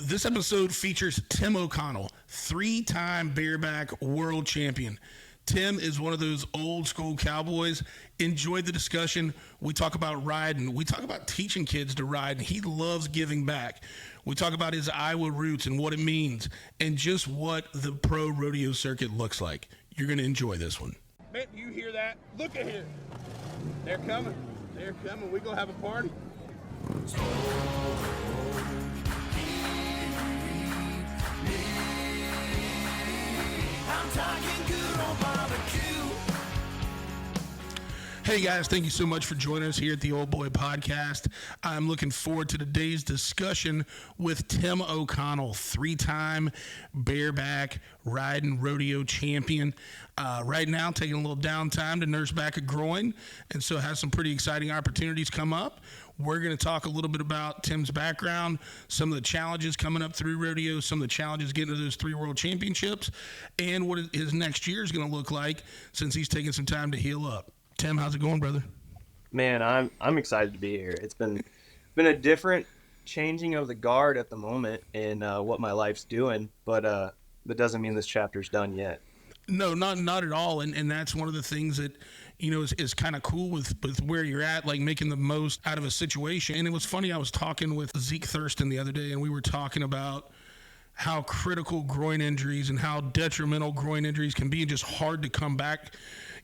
This episode features Tim O'Connell, three-time bareback world champion. Tim is one of those old school cowboys. Enjoyed the discussion. We talk about riding. We talk about teaching kids to ride, and he loves giving back. We talk about his Iowa roots and what it means, and just what the pro rodeo circuit looks like. You're going to enjoy this one. Man, do you hear that? Look at here. They're coming. They're coming. We're going to have a party. I'm talking good on barbecue. Hey guys, thank you so much for joining us here at the Old Boy Podcast. I'm looking forward to today's discussion with Tim O'Connell, three-time bareback riding rodeo champion. Right now, taking a little downtime to nurse back a groin, and so has some pretty exciting opportunities come up. We're going to talk a little bit about Tim's background, some of the challenges coming up through rodeo, some of the challenges getting to those 3 world championships, and what his next year is going to look like since he's taking some time to heal up. Tim, how's it going, brother? Man, I'm excited to be here. It's been a different changing of the guard at the moment in what my life's doing, but that doesn't mean this chapter's done yet. No, not at all. And that's one of the things that, you know, is kind of cool with where you're at, like making the most out of a situation. And it was funny, I was talking with Zeke Thurston the other day, and we were talking about how critical groin injuries and how detrimental groin injuries can be, and just hard to come back.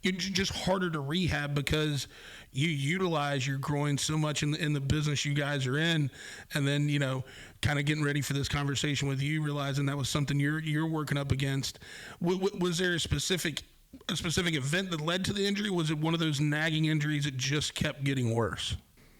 It's just harder to rehab because you utilize your groin so much in the business you guys are in. And then, you know, kind of getting ready for this conversation with you, realizing that was something you're working up against. Was there a specific event that led to the injury? Was it one of those nagging injuries that just kept getting worse?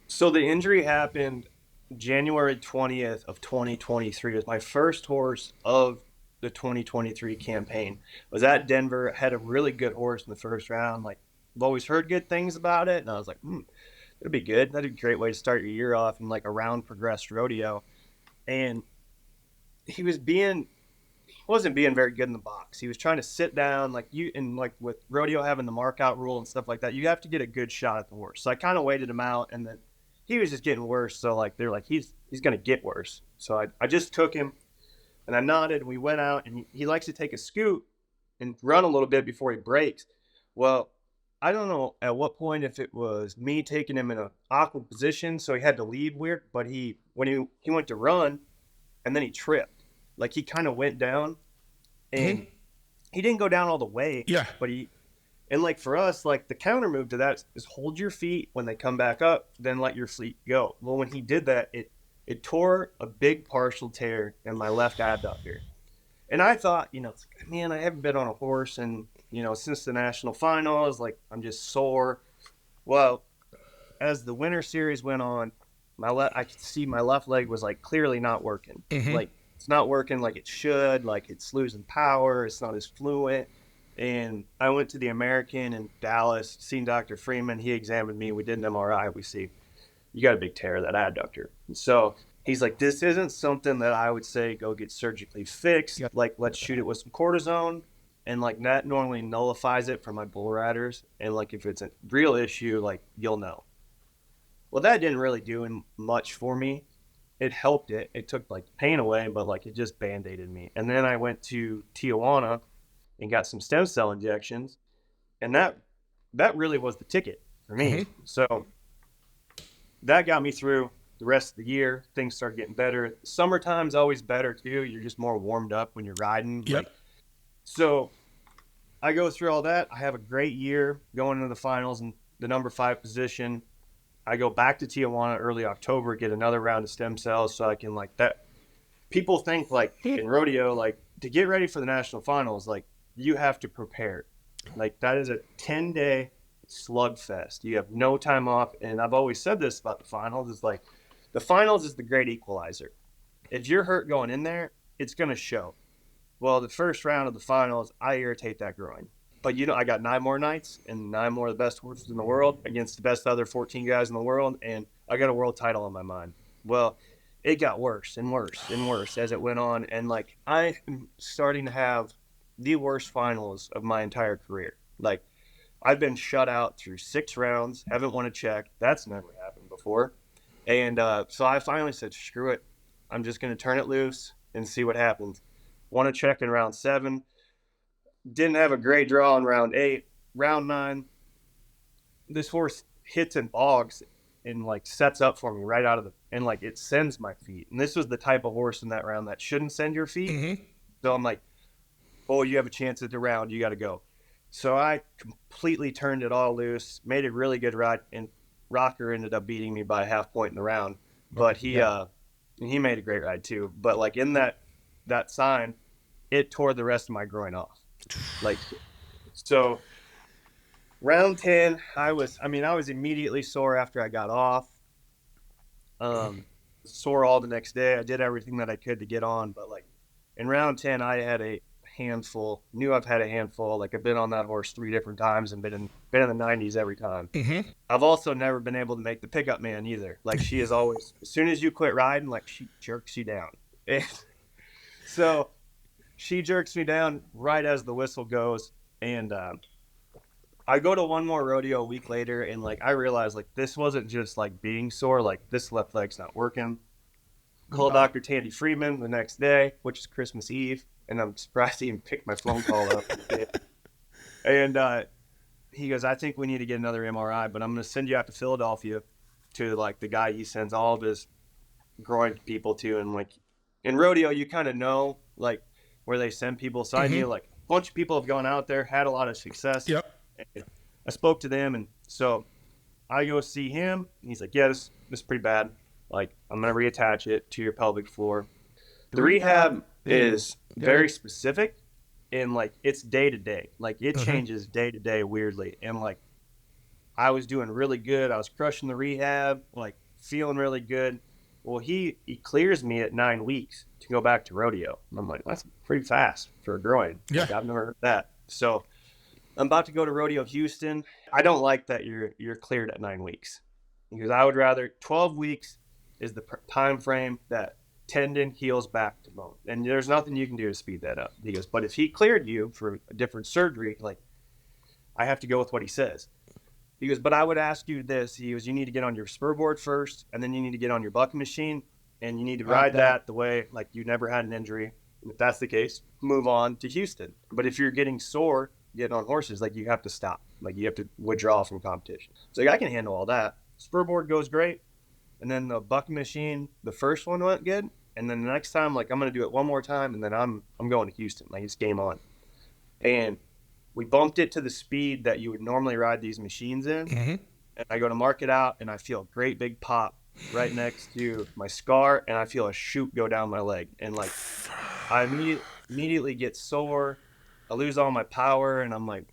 So the injury happened January 20th of 2023. It was my first horse of the 2023 campaign. Was at Denver, had a really good horse in the first round. Like, I've always heard good things about it, and I was like, it'd be good. That'd be a great way to start your year off in like a round progressed rodeo. And he wasn't being very good in the box. He was trying to sit down, like with rodeo having the markout rule and stuff like that, you have to get a good shot at the horse. So I kind of waited him out, and then he was just getting worse. So like they're like, he's gonna get worse. So I just took him. And I nodded, and we went out, and he likes to take a scoot and run a little bit before he breaks. Well, I don't know at what point, if it was me taking him in an awkward position, so he had to lead weird, but when he went to run, and then he tripped. Like, he kind of went down, and he didn't go down all the way. Yeah. But and like for us, like the counter move to that is hold your feet when they come back up, then let your feet go. Well, when he did that, it tore a big partial tear in my left adductor. And I thought, you know, man, I haven't been on a horse and, you know, since the national finals, like I'm just sore. Well, as the winter series went on, I could see my left leg was like clearly not working. Mm-hmm. Like it's not working like it should, like it's losing power, it's not as fluent. And I went to the American in Dallas, seen Dr. Freeman. He examined me. We did an MRI. We see you got a big tear of that adductor. And so he's like, this isn't something that I would say go get surgically fixed. Yep. Like, let's shoot it with some cortisone. And like that normally nullifies it for my bull riders. And like, if it's a real issue, like you'll know. Well, that didn't really do much for me. It helped it. It took like pain away, but like it just band-aided me. And then I went to Tijuana and got some stem cell injections. And that really was the ticket for me. Mm-hmm. So that got me through the rest of the year. Things started getting better. Summertime's always better too. You're just more warmed up when you're riding. Yep. So I go through all that. I have a great year going into the finals in the number 5 position. I go back to Tijuana early October, get another round of stem cells so I can like that. People think like in rodeo, like to get ready for the national finals, like you have to prepare. Like that is a 10-day slugfest. You have no time off. And I've always said this about the finals is like the finals is the great equalizer. If you're hurt going in there, it's going to show. Well, the first round of the finals, I irritate that groin. But you know, I got 9 more nights and 9 more of the best horses in the world against the best other 14 guys in the world. And I got a world title on my mind. Well, it got worse and worse and worse as it went on. And like, I am starting to have the worst finals of my entire career. Like, I've been shut out through 6 rounds, haven't won a check. That's never happened before. And so I finally said, screw it. I'm just going to turn it loose and see what happens. Want to check in round 7. Didn't have a great draw in round 8. Round 9, this horse hits and bogs and like sets up for me right out of the, and like it sends my feet. And this was the type of horse in that round that shouldn't send your feet. Mm-hmm. So I'm like, oh, you have a chance at the round. You got to go. So I completely turned it all loose, made a really good ride, and Rocker ended up beating me by a half point in the round. But he made a great ride too. But like in that sign, it tore the rest of my groin off. Like, so round 10, I was immediately sore after I got off. Sore all the next day. I did everything that I could to get on, but like in round 10, I had a handful. Knew I've had a handful. Like I've been on that horse 3 different times and been in the 90s every time. Mm-hmm. I've also never been able to make the pickup man either. Like she is always, as soon as you quit riding, like she jerks you down. And so she jerks me down right as the whistle goes, and I go to one more rodeo a week later, and like I realized like this wasn't just like being sore, like this left leg's not working. Call Dr. Tandy Freeman the next day, which is Christmas Eve, and I'm surprised he even picked my phone call up. And he goes, I think we need to get another MRI, but I'm going to send you out to Philadelphia to like the guy he sends all of his groin people to, and like in rodeo you kind of know like where they send people. So I knew like a bunch of people have gone out there, had a lot of success. Yep. And I spoke to them, and so I go see him, and he's like, yeah, this is pretty bad. Like, I'm going to reattach it to your pelvic floor. The rehab is very specific, and like it's day to day. Like it changes day to day weirdly. And like I was doing really good. I was crushing the rehab, like feeling really good. Well, he clears me at 9 weeks to go back to rodeo. And I'm like, that's pretty fast for a groin. Yeah. Like, I've never heard that. So I'm about to go to Rodeo Houston. I don't like that you're cleared at 9 weeks, because I would rather 12 weeks is the time frame that tendon heals back to bone, and there's nothing you can do to speed that up. He goes, but if he cleared you for a different surgery, like I have to go with what he says. He goes, but I would ask you this. He goes, you need to get on your spur board first, and then you need to get on your bucking machine, and you need to ride that the way like you never had an injury. And if that's the case, move on to Houston. But if you're getting sore getting on horses, like you have to stop. Like you have to withdraw from competition. So like, I can handle all that. Spur board goes great. And then the bucking machine, the first one went good. And then the next time, like I'm going to do it one more time, and then I'm going to Houston. Like it's game on. And we bumped it to the speed that you would normally ride these machines in. And I go to mark it out, and I feel a great big pop right next to my scar, and I feel a shoot go down my leg. And like I immediately get sore. I lose all my power, and I'm like,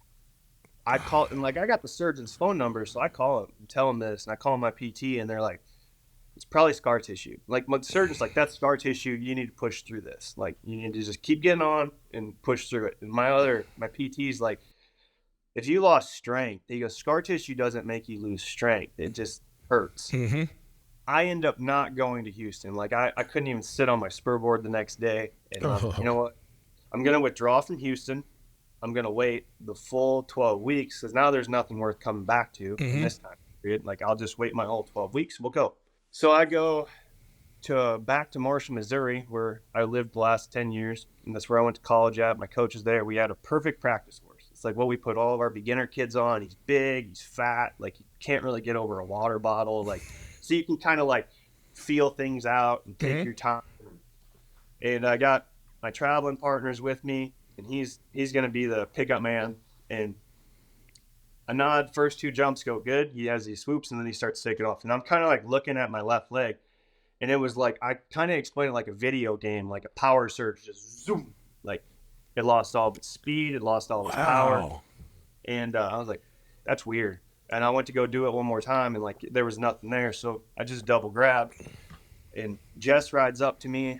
I call, and like I got the surgeon's phone number, so I call him and tell him this, and I call my PT, and they're like, it's probably scar tissue. Like my surgeon's like, that's scar tissue. You need to push through this. Like you need to just keep getting on and push through it. And my PT's like, if you lost strength, he goes, scar tissue doesn't make you lose strength. It just hurts. I end up not going to Houston. Like I couldn't even sit on my spur board the next day. And you know what? I'm going to withdraw from Houston. I'm going to wait the full 12 weeks, because now there's nothing worth coming back to in this time period. Like I'll just wait my whole 12 weeks. We'll go. So I go back to Marshall, Missouri, where I lived the last 10 years. And that's where I went to college at. My coach is there. We had a perfect practice horse. It's like what we put all of our beginner kids on. He's big, he's fat. Like you can't really get over a water bottle. Like, so you can kind of like feel things out and take your time. And I got my traveling partners with me, and he's going to be the pickup man. And a nod, first 2 jumps go good. He has these swoops, and then he starts taking off. And I'm kind of like looking at my left leg, and it was like, I kind of explained it like a video game, like a power surge, just zoom. Like it lost all of its speed, it lost all of its power. And I was like, that's weird. And I went to go do it one more time, and like there was nothing there. So I just double grabbed, and Jess rides up to me.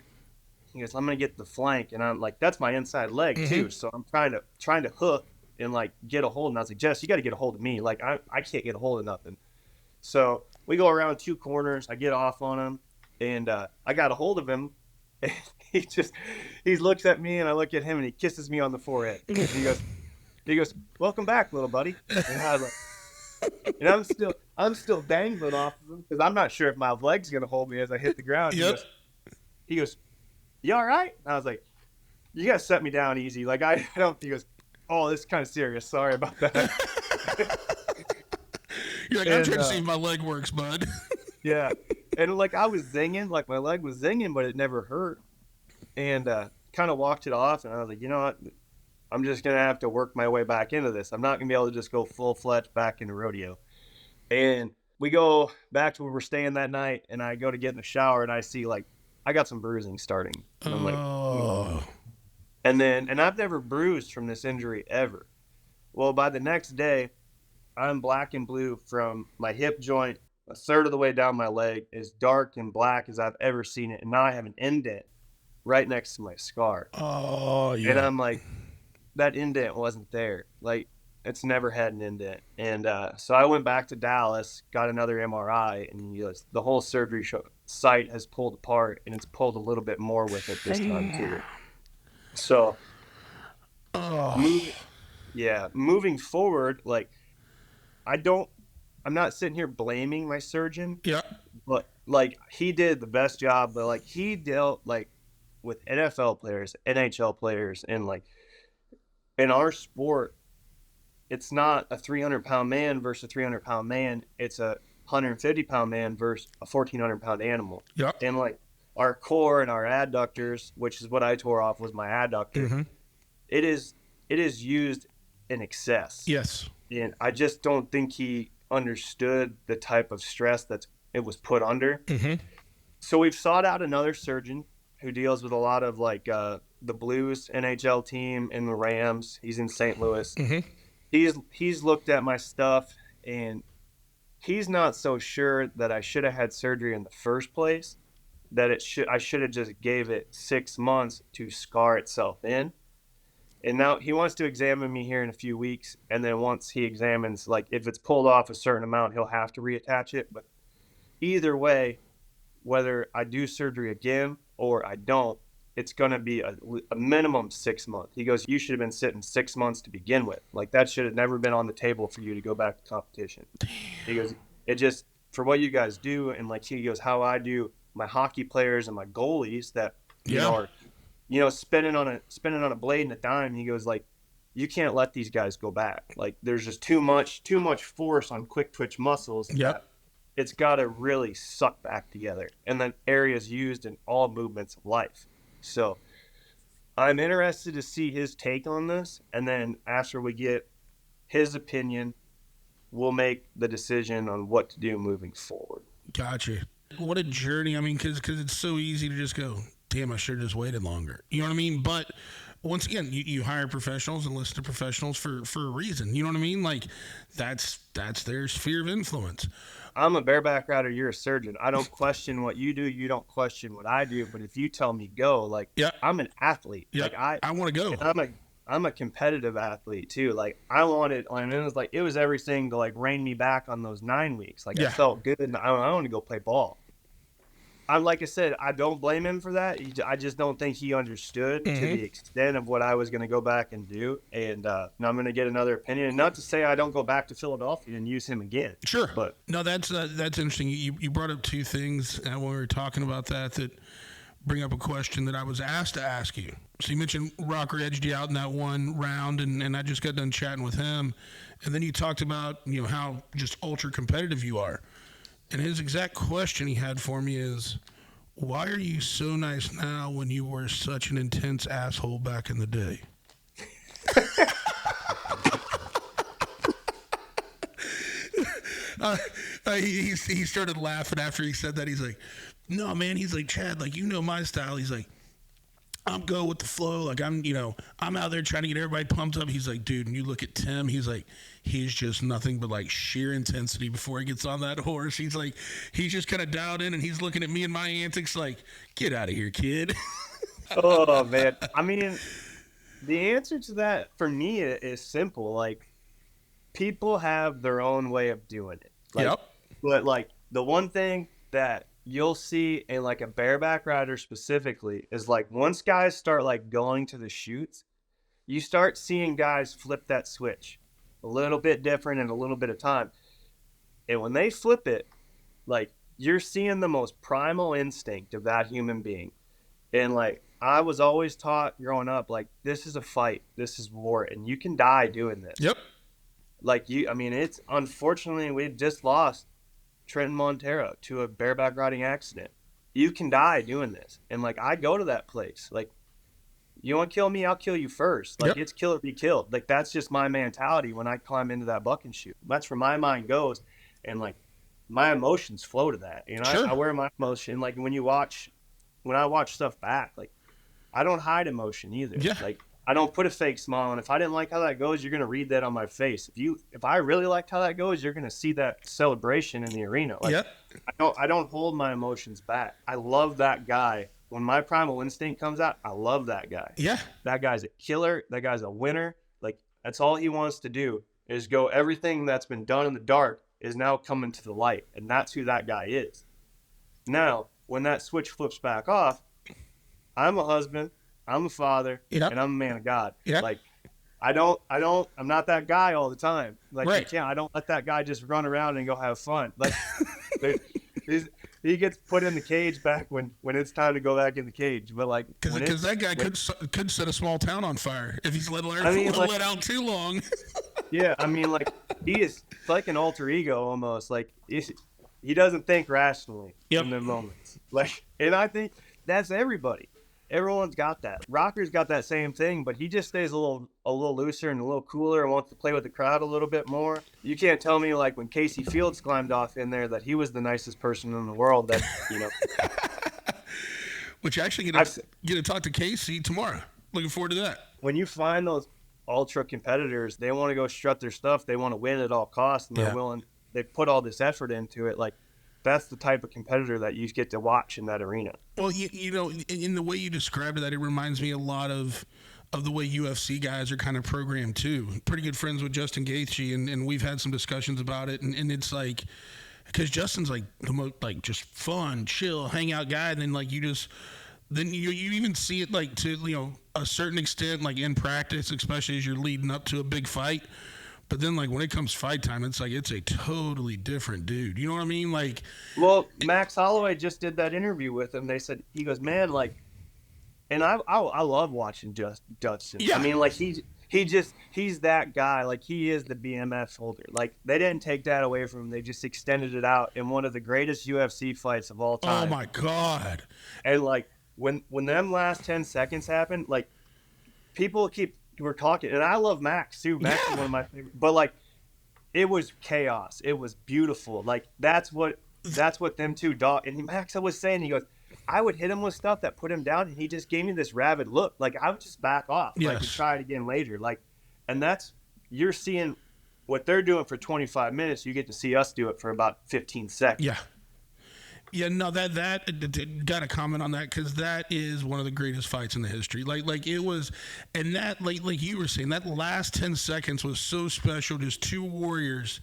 He goes, I'm going to get the flank. And I'm like, that's my inside leg too. So I'm trying to hook and like get a hold. And I was like, Jess, you got to get a hold of me. Like I can't get a hold of nothing. So we go around 2 corners. I get off on him, and I got a hold of him. And he looks at me, and I look at him, and he kisses me on the forehead. And he goes, welcome back, little buddy. And I was like, and I'm still dangling off of him, because I'm not sure if my leg's going to hold me as I hit the ground. He goes, "You all right?" I was like, "You gotta set me down easy." Like I don't. He goes, "Oh, this is kind of serious. Sorry about that." You're like, I'm trying to see if my leg works, bud. Yeah, and like I was zinging, like my leg was zinging, but it never hurt, and kind of walked it off, and I was like, you know what? I'm just gonna have to work my way back into this. I'm not gonna be able to just go full fledged back into rodeo. And we go back to where we're staying that night, and I go to get in the shower, and I see like I got some bruising starting, and I'm like, Oh. and I've never bruised from this injury ever. Well, by the next day, I'm black and blue from my hip joint a third of the way down my leg, as dark and black as I've ever seen it, and now I have an indent right next to my scar. Oh, yeah. And I'm like, that indent wasn't there. Like, it's never had an indent. And so I went back to Dallas, got another MRI, and the whole surgery site has pulled apart, and it's pulled a little bit more with it this time too. So, moving forward, like, I'm not sitting here blaming my surgeon. Yeah. But like he did the best job, but like he dealt like with NFL players, NHL players, and like in our sport, it's not a 300-pound man versus a 300-pound man. It's a 150-pound man versus a 1,400-pound animal. Yeah. And like our core and our adductors, which is what I tore off was my adductor. Mm-hmm. It is used in excess. Yes. And I just don't think he understood the type of stress that it was put under. Mm-hmm. So we've sought out another surgeon who deals with a lot of like the Blues NHL team and the Rams. He's in St. Louis. Mm-hmm. He's looked at my stuff, and he's not so sure that I should have had surgery in the first place. That I should have just gave it 6 months to scar itself in. And now he wants to examine me here in a few weeks, and then once he examines, like if it's pulled off a certain amount, he'll have to reattach it. But either way, whether I do surgery again or I don't, it's going to be a minimum 6 months. He goes, you should have been sitting 6 months to begin with. Like that should have never been on the table for you to go back to competition. He goes, it just, for what you guys do, and like he goes, how I do my hockey players and my goalies that, you know, are, you know, spinning on a blade and a dime. He goes like, you can't let these guys go back. Like there's just too much force on quick twitch muscles. Yep. It's got to really suck back together. And then areas used in all movements of life. So I'm interested to see his take on this. And then after we get his opinion, we'll make the decision on what to do moving forward. Gotcha. What a journey. I mean, because it's so easy to just go, damn, I should have just waited longer. You know what I mean? But once again, you hire professionals and listen to professionals for a reason. You know what I mean? Like that's their sphere of influence. I'm a bareback rider. You're a surgeon. I don't question what you do. You don't question what I do. But if you tell me go, like I'm an athlete. Yeah. Like I want to go. I'm a competitive athlete too. Like I wanted, and it was everything to like rein me back on those 9 weeks. Like I felt good, and I want to go play ball. Like I said, I don't blame him for that. I just don't think he understood to the extent of what I was going to go back and do. And now I'm going to get another opinion. And not to say I don't go back to Philadelphia and use him again. Sure. But no, that's interesting. You brought up two things when we were talking about that bring up a question that I was asked to ask you. So you mentioned Rocker edged you out in that one round, and I just got done chatting with him. And then you talked about, you know, how just ultra competitive you are. And his exact question he had for me is, why are you so nice now when you were such an intense asshole back in the day? He started laughing after he said that. He's like, no, man. He's like, Chad, like, you know my style. He's like, I'm go with the flow. Like I'm out there trying to get everybody pumped up. He's like, dude, and you look at Tim, he's like, he's just nothing but like sheer intensity before he gets on that horse. He's like, he's just kind of dialed in, and he's looking at me and my antics like, get out of here, kid. Oh man. I mean, the answer to that for me is simple. Like people have their own way of doing it. Like, but like the one thing that you'll see in like a bareback rider specifically is like once guys start like going to the chutes, you start seeing guys flip that switch a little bit different in a little bit of time. And when they flip it, like you're seeing the most primal instinct of that human being. And like I was always taught growing up, like this is a fight, this is war, and you can die doing this. Yep. Like I mean, it's unfortunately we just lost Trenton Montero to a bareback riding accident. You can die doing this, and like I go to that place, like you want to kill me, I'll kill you first. Like it's kill or be killed. Like that's just my mentality when I climb into that buck and shoot. That's where my mind goes, and like my emotions flow to that. You know, Sure. I wear my emotion. Like when I watch stuff back, like I don't hide emotion either. Yeah. Like I don't put a fake smile on. If I didn't like how that goes, you're gonna read that on my face. If I really liked how that goes, you're gonna see that celebration in the arena. Like I don't hold my emotions back. I love that guy. When my primal instinct comes out, I love that guy. Yeah. That guy's a killer. That guy's a winner. Like that's all he wants to do is go. Everything that's been done in the dark is now coming to the light, and that's who that guy is. Now, when that switch flips back off, I'm a husband, I'm a father, and I'm a man of God. Like I'm not that guy all the time. Like I don't let that guy just run around and go have fun. Like he gets put in the cage back when it's time to go back in the cage. But like because that guy could set a small town on fire if he's let out too long. Yeah, I mean, like he is like an alter ego almost. Like he doesn't think rationally in the moments. Like, and I think that's everybody. Everyone's got that. Rocker's got that same thing, but he just stays a little looser and a little cooler and wants to play with the crowd a little bit more. You can't tell me like when Casey Fields climbed off in there that he was the nicest person in the world. That Which actually get to talk to Casey tomorrow. Looking forward to that. When you find those ultra competitors, they want to go strut their stuff. They want to win at all costs, and they're willing. They put all this effort into it. Like that's the type of competitor that you get to watch in that arena. Well, you know, in the way you described that, it reminds me a lot of the way UFC guys are kind of programmed too. Pretty good friends with Justin Gaethje, and we've had some discussions about it, and it's like, because Justin's like the most like just fun, chill, hangout guy, and then like you even see it like to a certain extent like in practice, especially as you're leading up to a big fight. But then, like, when it comes fight time, it's like it's a totally different dude. You know what I mean? Like, well, Max Holloway just did that interview with him. They said, he goes, man, like, and I love watching Dustin. Yeah. I mean, like, he's that guy. Like, he is the BMF holder. Like, they didn't take that away from him. They just extended it out in one of the greatest UFC fights of all time. Oh, my God. And, like, when them last 10 seconds happened, like, people we're talking, and I love Max too. Max is one of my favorite. But like, it was chaos. It was beautiful. Like that's what them two dog. And Max was saying, he goes, I would hit him with stuff that put him down, and he just gave me this rabid look. Like I would just back off, like to try it again later. Like, and you're seeing what they're doing for 25 minutes. You get to see us do it for about 15 seconds. Yeah. Yeah, no, that got to comment on that because that is one of the greatest fights in the history. Like it was, and that like you were saying, that last 10 seconds was so special. Just two warriors,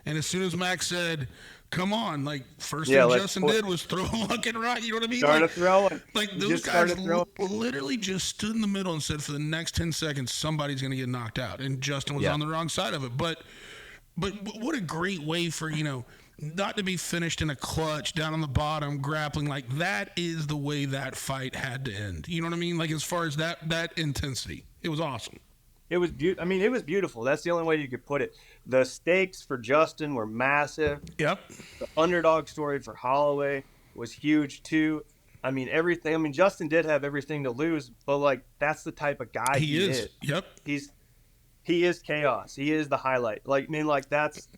and as soon as Max said, "Come on," like first thing Justin did was throw left and right. You know what I mean? Started throwing. Like those guys literally just stood in the middle and said, "For the next 10 seconds, somebody's going to get knocked out," and Justin was on the wrong side of it. But what a great way for not to be finished in a clutch down on the bottom grappling. Like that is the way that fight had to end. You know what I mean? Like as far as that intensity, it was awesome. It was I mean, it was beautiful. That's the only way you could put it. The stakes for Justin were massive. Yep. The underdog story for Holloway was huge too. I mean, everything. I mean, Justin did have everything to lose, but like that's the type of guy he is. Yep. He is chaos. He is the highlight. Like I mean, like that's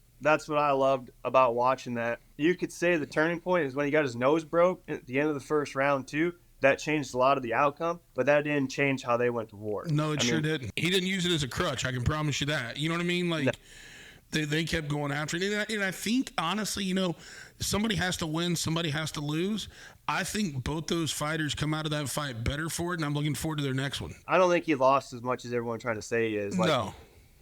what I loved about watching that. You could say the turning point is when he got his nose broke at the end of the first round too. That changed a lot of the outcome, but that didn't change how they went to war. No, it sure didn't. He didn't use it as a crutch. I can promise you that. You know what I mean? Like they kept going after it. And I think honestly, somebody has to win, somebody has to lose. I think both those fighters come out of that fight better for it, and I'm looking forward to their next one. I don't think he lost as much as everyone trying to say he is. Like, no.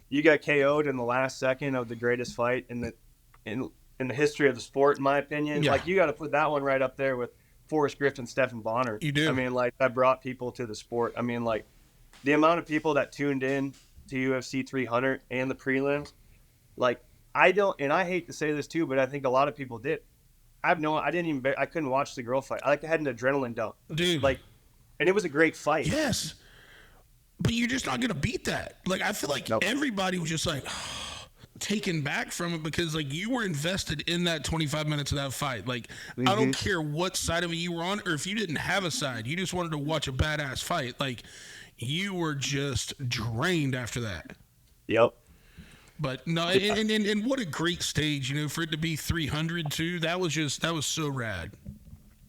You got KO'd in the last second of the greatest fight in the history of the sport, in my opinion. Yeah. Like, you got to put that one right up there with Forrest Griffin and Stephen Bonner. You do. I mean, like, that brought people to the sport. I mean, like, the amount of people that tuned in to UFC 300 and the prelims, like, I hate to say this too, but I think a lot of people did. I couldn't watch the girl fight. I had an adrenaline dump. Dude. Like, And it was a great fight. Yes. But you're just not going to beat that. Like, I feel like everybody was just like taken back from it because, like, you were invested in that 25 minutes of that fight. Like, I don't care what side of it you were on, or if you didn't have a side, you just wanted to watch a badass fight. Like, you were just drained after that. Yep. But no, and what a great stage, you know, for it to be 300 too. That was so rad.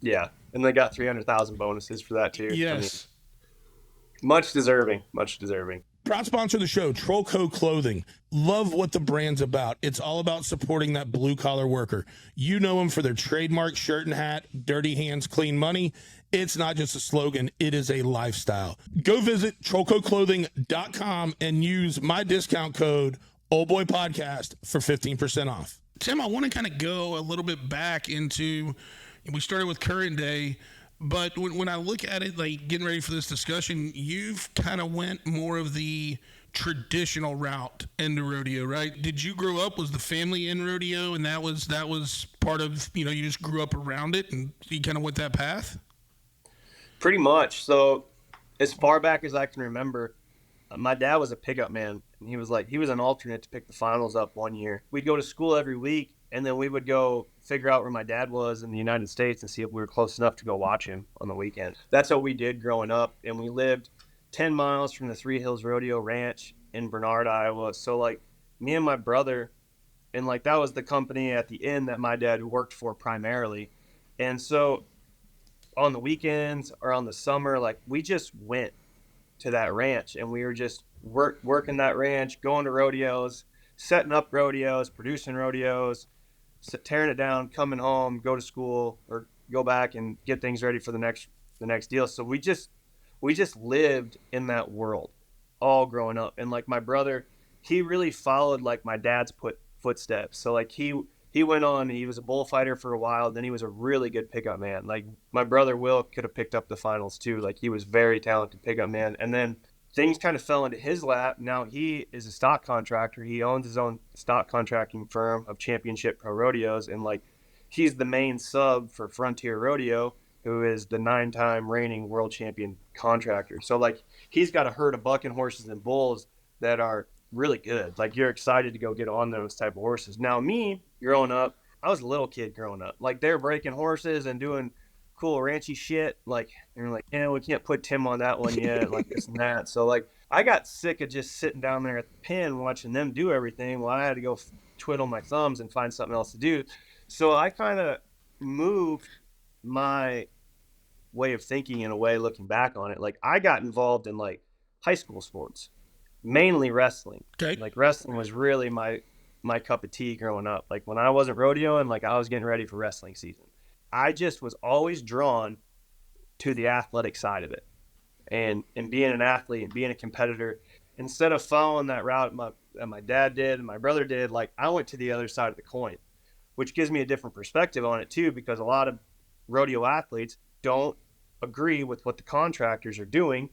Yeah. And they got 300,000 bonuses for that too. Yes. I mean, much deserving. Proud sponsor of the show, Trollco Clothing. Love what the brand's about. It's all about supporting that blue-collar worker. You know them for their trademark shirt and hat, dirty hands, clean money. It's not just a slogan. It is a lifestyle. Go visit trollcoclothing.com and use my discount code, OldBoyPodcast, for 15% off. Tim, I want to kind of go a little bit back into, we started with current day, but when I look at it, like getting ready for this discussion, you've kind of went more of the traditional route into rodeo, right? Did you grow up, was the family in rodeo, and that was part of, you know, you just grew up around it and you kind of went that path? Pretty much. So as far back as I can remember, my dad was a pickup man, and he was an alternate to pick the finals up one year. We'd go to school every week, and then we would go figure out where my dad was in the United States and see if we were close enough to go watch him on the weekend. That's what we did growing up, and we lived 10 miles from the Three Hills Rodeo Ranch in Bernard, Iowa. So, like, me and my brother, and, like, that was the company at the inn that my dad worked for primarily. And so on the weekends or on the summer, like, we just went to that ranch, and we were just working that ranch, going to rodeos, setting up rodeos, producing rodeos, tearing it down, coming home, go to school, or go back and get things ready for the next deal. So we just lived in that world all growing up. And like my brother, he really followed like my dad's footsteps. So like he went on, he was a bullfighter for a while, then he was a really good pickup man. Like my brother Will could have picked up the finals too. Like he was very talented pickup man. And then things kind of fell into his lap. Now he is a stock contractor. He owns his own stock contracting firm of Championship Pro Rodeos. And like he's the main sub for Frontier Rodeo, who is the 9-time reigning world champion contractor. So like he's got a herd of bucking horses and bulls that are really good. Like you're excited to go get on those type of horses. Now me, growing up, I was a little kid growing up. Like they're breaking horses and doing cool ranchy shit. Like you're like, yeah, we can't put Tim on that one yet, like this and that. So like I got sick of just sitting down there at the pen watching them do everything while I had to go twiddle my thumbs and find something else to do. So I kind of moved my way of thinking in a way, looking back on it. Like I got involved in like high school sports, mainly wrestling. Okay. Like wrestling was really my cup of tea growing up. Like when I wasn't rodeoing, like I was getting ready for wrestling season. I just was always drawn to the athletic side of it, and being an athlete and being a competitor. Instead of following that route my dad did and my brother did, like I went to the other side of the coin, which gives me a different perspective on it too, because a lot of rodeo athletes don't agree with what the contractors are doing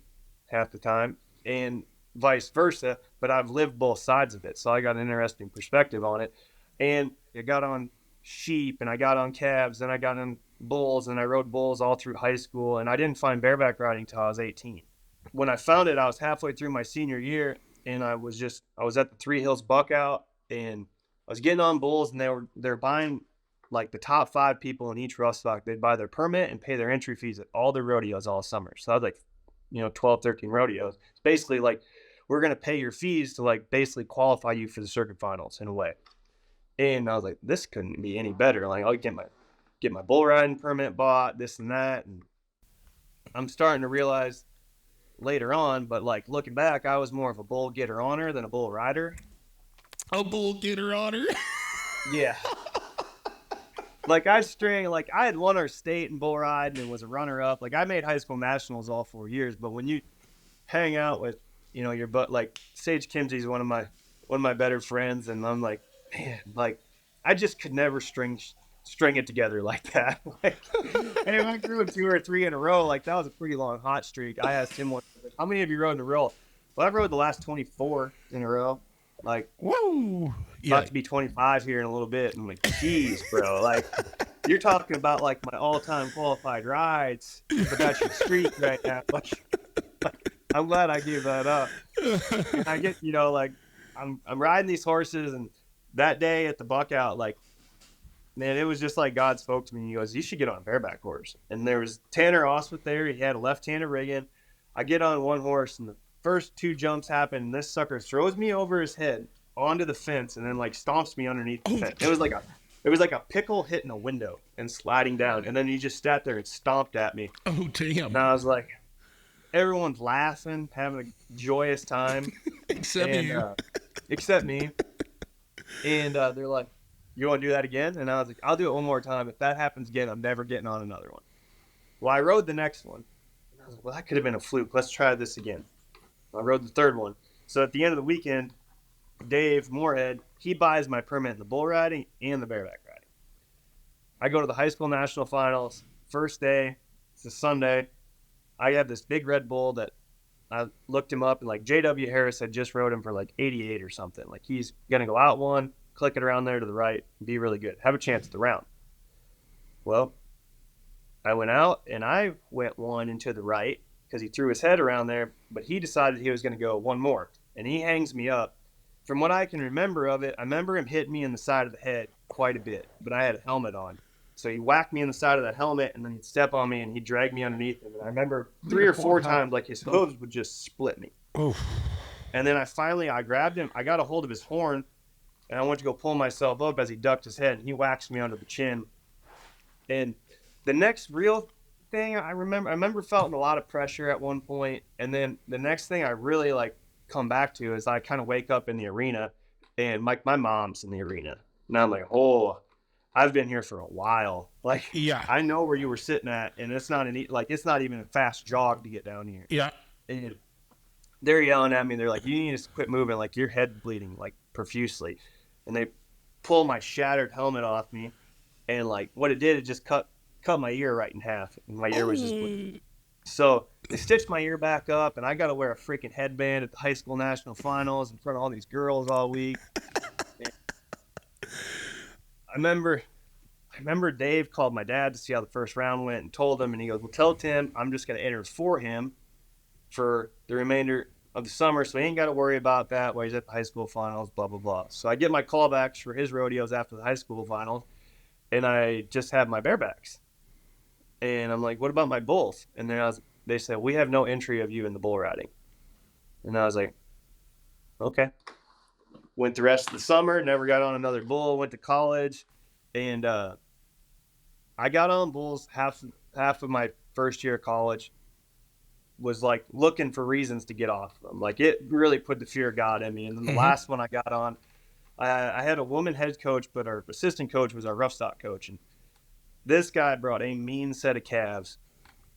half the time, and vice versa. But I've lived both sides of it, so I got an interesting perspective on it. And I got on sheep, and I got on calves, and I got on bulls, and I rode bulls all through high school. And I didn't find bareback riding till I was 18. When I found it, I was halfway through my senior year, and I was at the Three Hills Buck Out, and I was getting on bulls, and they're buying like the top 5 people in each rough stock. They'd buy their permit and pay their entry fees at all the rodeos all summer. So I was like, 12, 13 rodeos. It's basically like, we're going to pay your fees to like basically qualify you for the circuit finals in a way. And I was like, this couldn't be any better. Like I'll get my bull riding permit bought, this and that. And I'm starting to realize later on, but like looking back, I was more of a bull getter honor than a bull rider. A bull getter honor? Yeah. Like I had won our state in bull riding and was a runner up. Like I made high school nationals all 4 years. But when you hang out with, your butt, like Sage Kimsey's one of my better friends, and I'm like, man, like I just could never string it together like that. Like, and if I grew 2 or 3 in a row, like that was a pretty long hot streak. I asked him, how many of you rode in a row? Well, I rode the last 24 in a row. Like, whoa, about to be 25 here in a little bit. I'm like, geez, bro. Like, you're talking about like my all-time qualified rides, but that's your streak right now. Like, I'm glad I gave that up. And I get, like I'm riding these horses, and that day at the buck out, like, man, it was just like God spoke to me. He goes, "You should get on a bareback horse." And there was Tanner Oswith there. He had a left-handed rigging. I get on one horse, and the first two jumps happen, and this sucker throws me over his head onto the fence, and then like stomps me underneath the fence. It was like a pickle hitting a window and sliding down, and then he just sat there and stomped at me. Oh, damn. And I was like, everyone's laughing, having a joyous time, Except you. Except me. And they're like, "You want to do that again?" And I was like, "I'll do it one more time. If that happens again, I'm never getting on another one." Well, I rode the next one. And I was like, "Well, that could have been a fluke. Let's try this again." I rode the third one. So at the end of the weekend, Dave Moorhead, he buys my permit in the bull riding and the bareback riding. I go to the high school national finals. First day, it's a Sunday. I have this big Red Bull that I looked him up, and like J.W. Harris had just rode him for like 88 or something. Like he's going to go out one, click it around there to the right, be really good, have a chance at the round. Well, I went out and I went one into the right because he threw his head around there, but he decided he was going to go one more, and he hangs me up. From what I can remember of it, I remember him hitting me in the side of the head quite a bit, but I had a helmet on. So he whacked me in the side of that helmet, and then he'd step on me, and he'd drag me underneath him. And I remember 3 or 4 times, like, his hooves would just split me. Oof. And then I grabbed him. I got a hold of his horn, and I went to go pull myself up as he ducked his head, and he whacks me under the chin. And the next real thing I remember felt a lot of pressure at one point. And then the next thing I really, like, come back to is I kind of wake up in the arena, and my mom's in the arena. And I'm like, oh, I've been here for a while. Like, yeah, I know where you were sitting at, and it's not even a fast jog to get down here. Yeah. And they're yelling at me. They're like, "You need to quit moving. Like, your head bleeding, like, profusely." And they pull my shattered helmet off me. And, like, what it did, it just cut my ear right in half. And my ear was just bleeding. So they stitched my ear back up, and I got to wear a freaking headband at the high school national finals in front of all these girls all week. I remember Dave called my dad to see how the first round went and told him, and he goes, "Well, tell Tim I'm just going to enter for him for the remainder of the summer, so he ain't got to worry about that while he's at the high school finals, blah, blah, blah." So I get my callbacks for his rodeos after the high school finals, and I just have my barebacks. And I'm like, "What about my bulls?" And then they said, "We have no entry of you in the bull riding." And I was like, okay. Went the rest of the summer, never got on another bull, went to college, and I got on bulls half of my first year of college, was like looking for reasons to get off them. Like, it really put the fear of God in me. And then the last one I got on, I had a woman head coach, but our assistant coach was our rough stock coach. And this guy brought a mean set of calves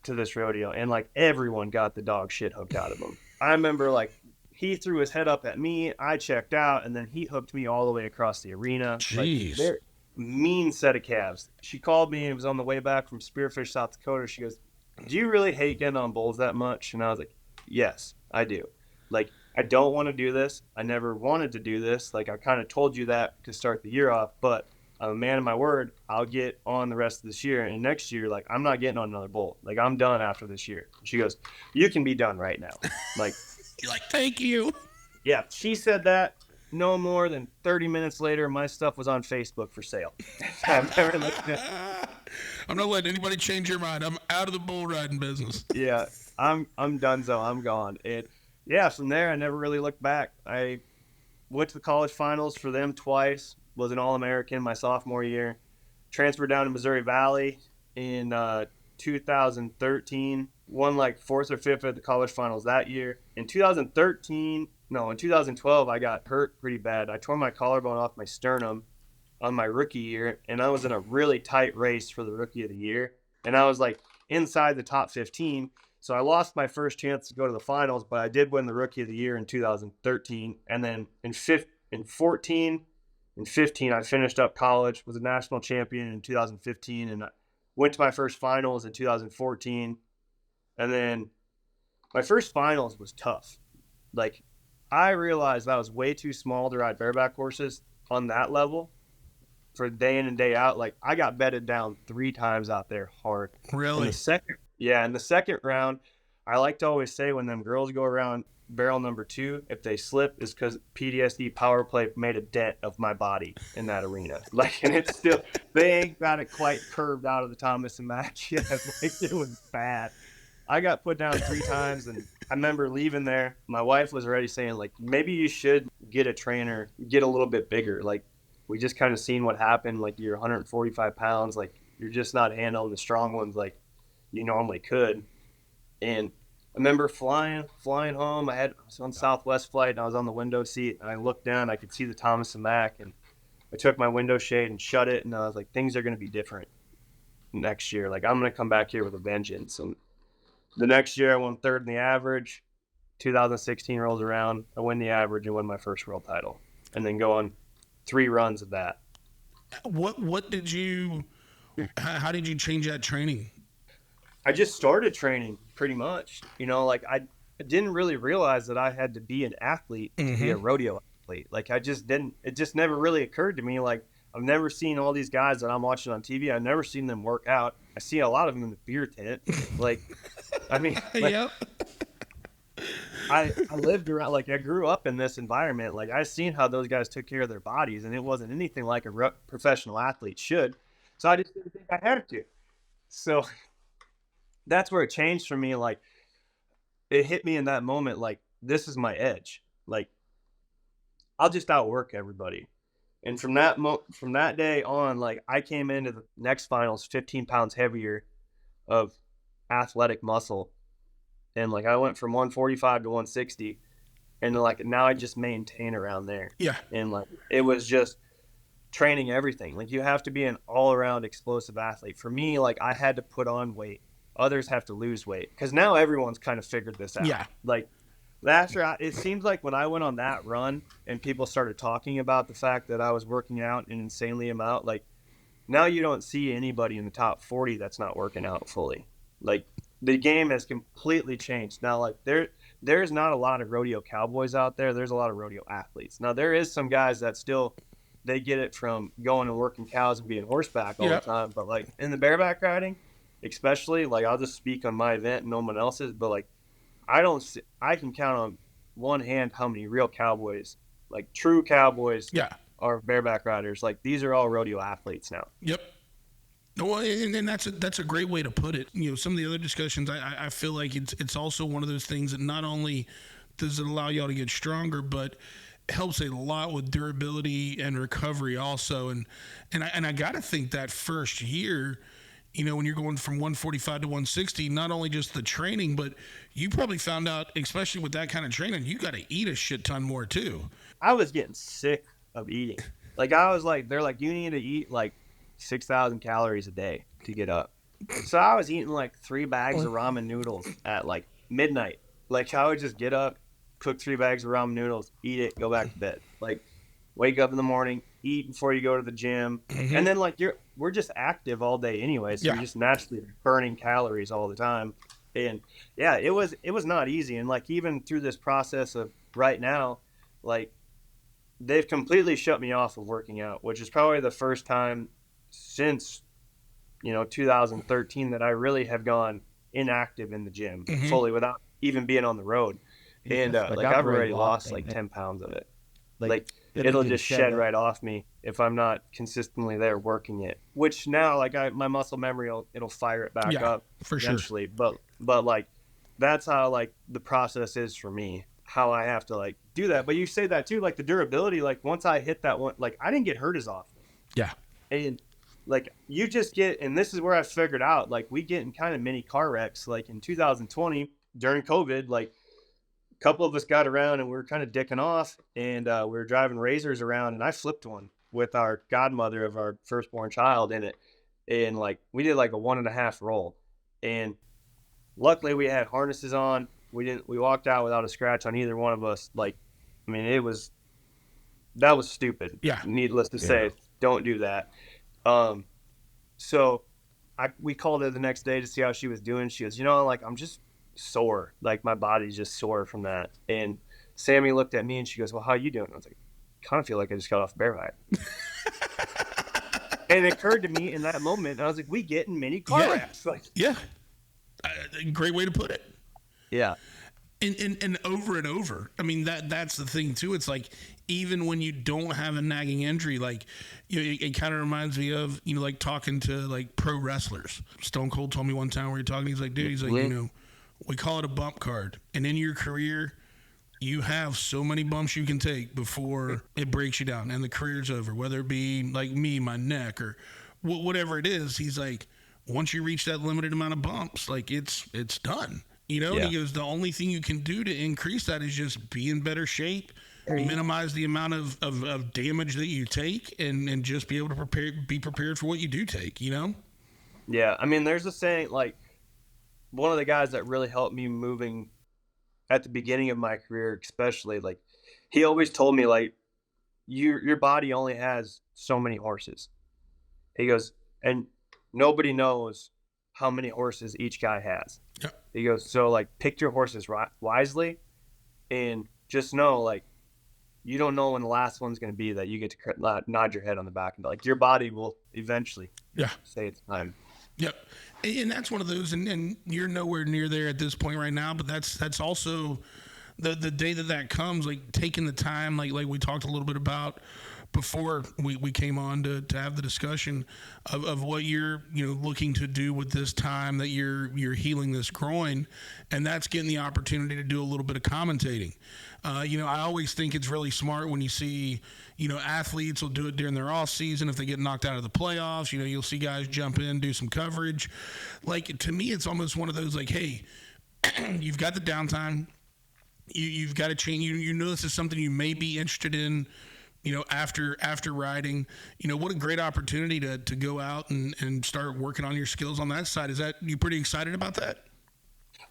to this rodeo, and like everyone got the dog shit hooked out of them. I remember like he threw his head up at me, I checked out, and then he hooked me all the way across the arena. Jeez. Like, they're mean set of calves. She called me, and it was on the way back from Spearfish, South Dakota. She goes, "Do you really hate getting on bulls that much?" And I was like, "Yes, I do. Like, I don't want to do this. I never wanted to do this. Like, I kind of told you that to start the year off, but I'm a man of my word. I'll get on the rest of this year. And next year, like, I'm not getting on another bull. Like, I'm done after this year." She goes, "You can be done right now." Like, You're like, "Thank you." yeah, she said that. No more than 30 minutes later, my stuff was on Facebook for sale. I've never looked at. I'm not letting anybody change your mind. I'm out of the bull riding business. Yeah, I'm donezo. I'm gone. And yeah, from there, I never really looked back. I went to the college finals for them twice. Was an All-American my sophomore year. Transferred down to Missouri Valley in 2013. Won like 4th or 5th at the college finals that year. In 2012, I got hurt pretty bad. I tore my collarbone off my sternum on my rookie year, and I was in a really tight race for the rookie of the year. And I was like inside the top 15. So I lost my first chance to go to the finals, but I did win the rookie of the year in 2013. And then in 14 and 15, I finished up college, was a national champion in 2015, and I went to my first finals in 2014. And then my first finals was tough. Like, I realized I was way too small to ride bareback horses on that level. for day in and day out. Like I got bedded down 3 times out there hard. Really? In the second round, I like to always say when them girls go around barrel number 2, if they slip, is because PTSD power play made a dent of my body in that arena. Like, and it's still, they ain't got it quite curved out of the Thomas and Mack yet. Like, it was bad. I got put down 3 times, and I remember leaving there. My wife was already saying, like, maybe you should get a trainer, get a little bit bigger. Like, we just kind of seen what happened. Like, you're 145 pounds. Like, you're just not handling the strong ones like you normally could. And I remember flying home. I was on Southwest flight, and I was on the window seat, and I looked down. I could see the Thomas and Mack, and I took my window shade and shut it, and I was like, things are going to be different next year. Like, I'm going to come back here with a vengeance. And the next year, I won 3rd in the average. 2016 rolls around. I win the average and win my first world title, and then go on 3 runs of that. What did you? How did you change that training? I just started training pretty much. You know, like I didn't really realize that I had to be an athlete to be a rodeo athlete. Like I just didn't. It just never really occurred to me. Like I've never seen all these guys that I'm watching on TV. I've never seen them work out. I see a lot of them in the beer tent. Like, I mean, like, Yep. I lived around, like I grew up in this environment. Like I seen how those guys took care of their bodies, and it wasn't anything like a professional athlete should. So I just didn't think I had to. So that's where it changed for me. Like it hit me in that moment. Like this is my edge. Like I'll just outwork everybody. And from that day on, like I came into the next finals 15 pounds heavier of athletic muscle. And like I went from 145 to 160, and like now I just maintain around there. Yeah. And like it was just training everything. Like you have to be an all-around explosive athlete. For me, like I had to put on weight. Others have to lose weight because now everyone's kind of figured this out. Yeah. Like it seems like when I went on that run and people started talking about the fact that I was working out an insanely amount, like now you don't see anybody in the top 40 that's not working out fully. Like the game has completely changed. Now, like there's not a lot of rodeo cowboys out there. There's a lot of rodeo athletes. Now there is some guys that still, they get it from going and working cows and being horseback all the time. But like in the bareback riding, especially, like I'll just speak on my event and no one else's, but like I can count on one hand how many real cowboys, like true cowboys, are bareback riders. Like these are all rodeo athletes now. Yep. Well, and that's a great way to put it. You know, some of the other discussions, I feel like it's also one of those things that not only does it allow y'all to get stronger, but helps a lot with durability and recovery also. And I got to think that first year, you know, when you're going from 145 to 160, not only just the training, but you probably found out, especially with that kind of training, you got to eat a shit ton more too. I was getting sick of eating. Like I was like, they're like, you need to eat like 6,000 calories a day to get up. So I was eating like 3 bags of ramen noodles at like midnight. Like I would just get up, cook 3 bags of ramen noodles, eat it, go back to bed. Like wake up in the morning, eat before you go to the gym. And then like we're just active all day anyway. So you're just naturally burning calories all the time. And yeah, it was not easy. And like even through this process of right now, like they've completely shut me off of working out, which is probably the first time since, 2013 that I really have gone inactive in the gym fully without even being on the road. And like I've already lost like 10 pounds of it. Like it'll just shed right off me if I'm not consistently there working it, which now like my muscle memory, it'll fire it back up for eventually. Sure. But like, that's how like the process is for me, how I have to like do that. But you say that too, like the durability, like once I hit that one, like I didn't get hurt as often. Yeah. And like you just get, and this is where I figured out, like we get in kind of mini car wrecks. Like in 2020 during COVID, like a couple of us got around and we were kind of dicking off, and we were driving razors around, and I flipped one with our godmother of our firstborn child in it. And like we did like a 1.5 roll, and luckily we had harnesses on. We walked out without a scratch on either one of us. Like, I mean, that was stupid. Yeah. Needless to say, don't do that. So we called her the next day to see how she was doing. She goes, like I'm just sore. Like my body's just sore from that. And Sammy looked at me and she goes, well, how you doing? I was like, kind of feel like I just got off bareback. And it occurred to me in that moment, I was like, we get in many car Yeah. wrecks. Like, Yeah. Great way to put it. yeah. And over and over. I mean, that's the thing too. It's like, even when you don't have a nagging injury, like, you know, it kind of reminds me of, you know, like talking to like pro wrestlers. Stone Cold told me one time where you're talking, he's like, dude, he's like, you know, we call it a bump card. And in your career, you have so many bumps you can take before it breaks you down and the career's over, whether it be like me, my neck, or whatever it is. He's like, once you reach that limited amount of bumps, like it's done. You know, and he goes, the only thing you can do to increase that is just be in better shape, minimize the amount of damage that you take, and just be able to be prepared for what you do take, you know? Yeah. I mean, there's a saying, like, one of the guys that really helped me moving at the beginning of my career, especially, like, he always told me, like, your body only has so many horses. He goes, and nobody knows how many horses each guy has. Yeah. He goes, so, like, pick your horses wisely, and just know, like, you don't know when the last one's going to be that you get to nod your head on the back and, like, your body will eventually say it's time. Yep. And that's one of those, and you're nowhere near there at this point right now, but that's also the day that comes, like taking the time, like we talked a little bit about before we came on to have the discussion of what you're, you know, looking to do with this time that you're healing this groin, and that's getting the opportunity to do a little bit of commentating. You know, I always think it's really smart when you see, you know, athletes will do it during their off season. If they get knocked out of the playoffs, you know, you'll see guys jump in, do some coverage. Like, to me, it's almost one of those, like, hey, you've got the downtime. You've got to change. You know, this is something you may be interested in, you know, after riding. You know, what a great opportunity to go out and start working on your skills on that side. Is that, you pretty excited about that?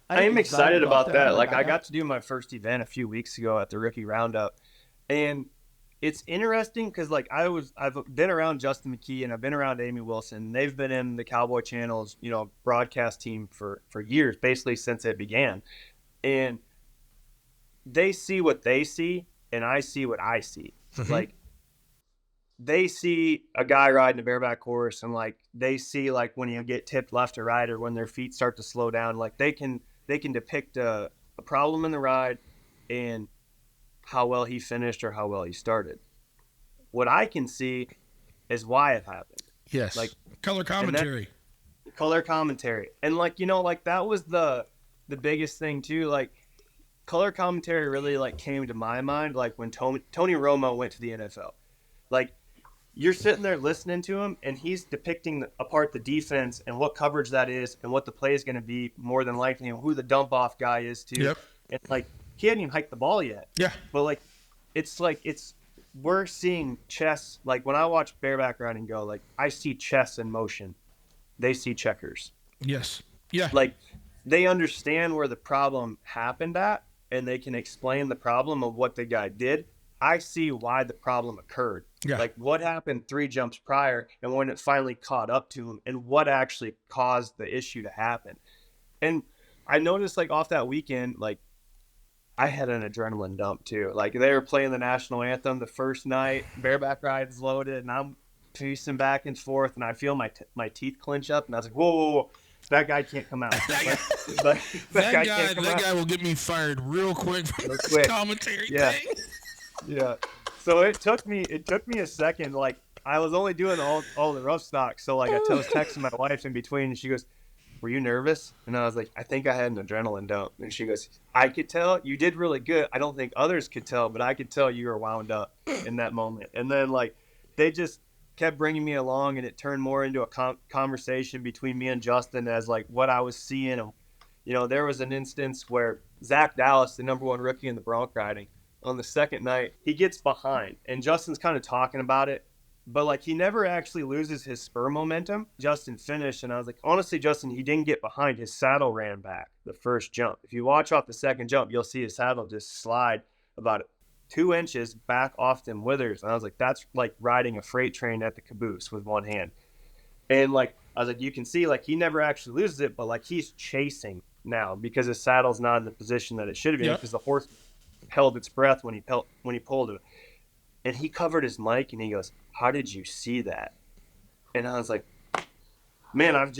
I am excited about that. Like, I got to do my first event a few weeks ago at the Rookie Roundup, and it's interesting because, like, I've been around Justin McKee and I've been around Amy Wilson. They've been in the Cowboy Channel's, you know, broadcast team for years, basically since it began, and they see what they see, and I see what I see. Like, they see a guy riding a bareback horse, and, like, they see, like, when you get tipped left or right, or when their feet start to slow down, like, they can depict a problem in the ride and how well he finished or how well he started. What I can see is why it happened. Yes. Like, color commentary. And, like, you know, like, that was the biggest thing too. Like, color commentary really, like, came to my mind, like, when Tony Romo went to the NFL. Like, you're sitting there listening to him, and he's depicting apart the defense and what coverage that is and what the play is going to be, more than likely, and who the dump-off guy is, too. Yep. And, like, he hadn't even hiked the ball yet. Yeah. But, like, we're seeing chess. Like, when I watch bareback riding go, like, I see chess in motion. They see checkers. Yes. Yeah. Like, they understand where the problem happened at, and they can explain the problem of what the guy did. I see why the problem occurred. Yeah. Like, what happened 3 jumps prior, and when it finally caught up to him, and what actually caused the issue to happen. And I noticed, like, off that weekend, like, I had an adrenaline dump too. Like, they were playing the national anthem the first night, bareback ride's loaded, and I'm pacing back and forth, and I feel my teeth clench up, and I was like, whoa, that guy can't come out. that guy will get me fired real quick from this commentary thing. Yeah. So it took me a second. Like, I was only doing all the rough stock. So, like, I was texting my wife in between, and she goes, "Were you nervous?" And I was like, "I think I had an adrenaline dump." And she goes, "I could tell you did really good. I don't think others could tell, but I could tell you were wound up in that moment." And then, like, they just kept bringing me along, and it turned more into a conversation between me and Justin as, like, what I was seeing. You know, there was an instance where Zach Dallas, the #1 rookie in the bronc riding, on the second night, he gets behind, and Justin's kind of talking about it, but, like, he never actually loses his spur momentum. Justin finished, and I was like, honestly, Justin, he didn't get behind. His saddle ran back the first jump. If you watch off the second jump, you'll see his saddle just slide about 2 inches back off them withers. And I was like, that's like riding a freight train at the caboose with one hand. And, like, I was like, you can see, like, he never actually loses it, but, like, he's chasing now because his saddle's not in the position that it should have been, because the horse held its breath when he pulled it. And he covered his mic, and he goes, "How did you see that?" And I was like, man,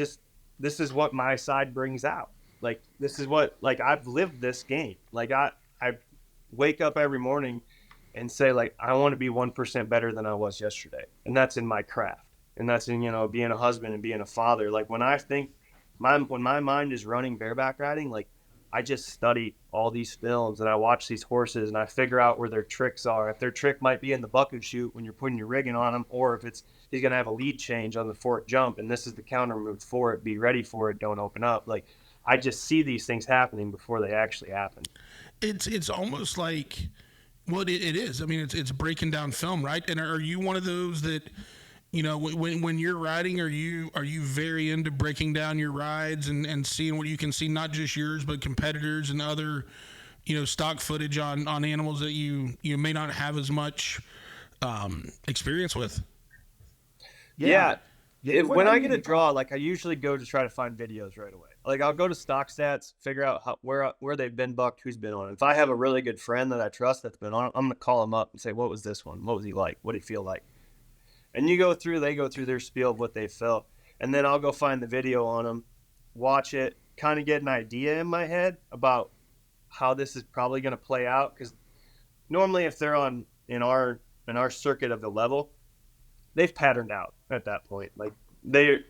this is what my side brings out. Like, this is what, like, I've lived this game. Like, I wake up every morning and say, like, I want to be 1% better than I was yesterday. And that's in my craft. And that's in, being a husband and being a father. Like, when I think, when my mind is running bareback riding, like, I just study all these films and I watch these horses and I figure out where their tricks are. If their trick might be in the bucket chute when you're putting your rigging on them, or if he's going to have a lead change on the fork jump and this is the counter move for it, be ready for it, don't open up. Like, I just see these things happening before they actually happen. It's almost like, well, it is. I mean, it's breaking down film, right? And are you one of those that, when you're riding, are you very into breaking down your rides and seeing what you can see, not just yours, but competitors and other, stock footage on animals that you may not have as much experience with? Yeah. When I get a draw, like, I usually go to try to find videos right away. Like, I'll go to stock stats, figure out where they've been bucked, who's been on it. If I have a really good friend that I trust that's been on it, I'm going to call him up and say, what was this one? What was he like? What did he feel like? And they go through their spiel of what they felt. And then I'll go find the video on them, watch it, kind of get an idea in my head about how this is probably going to play out. Because normally if they're in our circuit of the level, they've patterned out at that point. Like,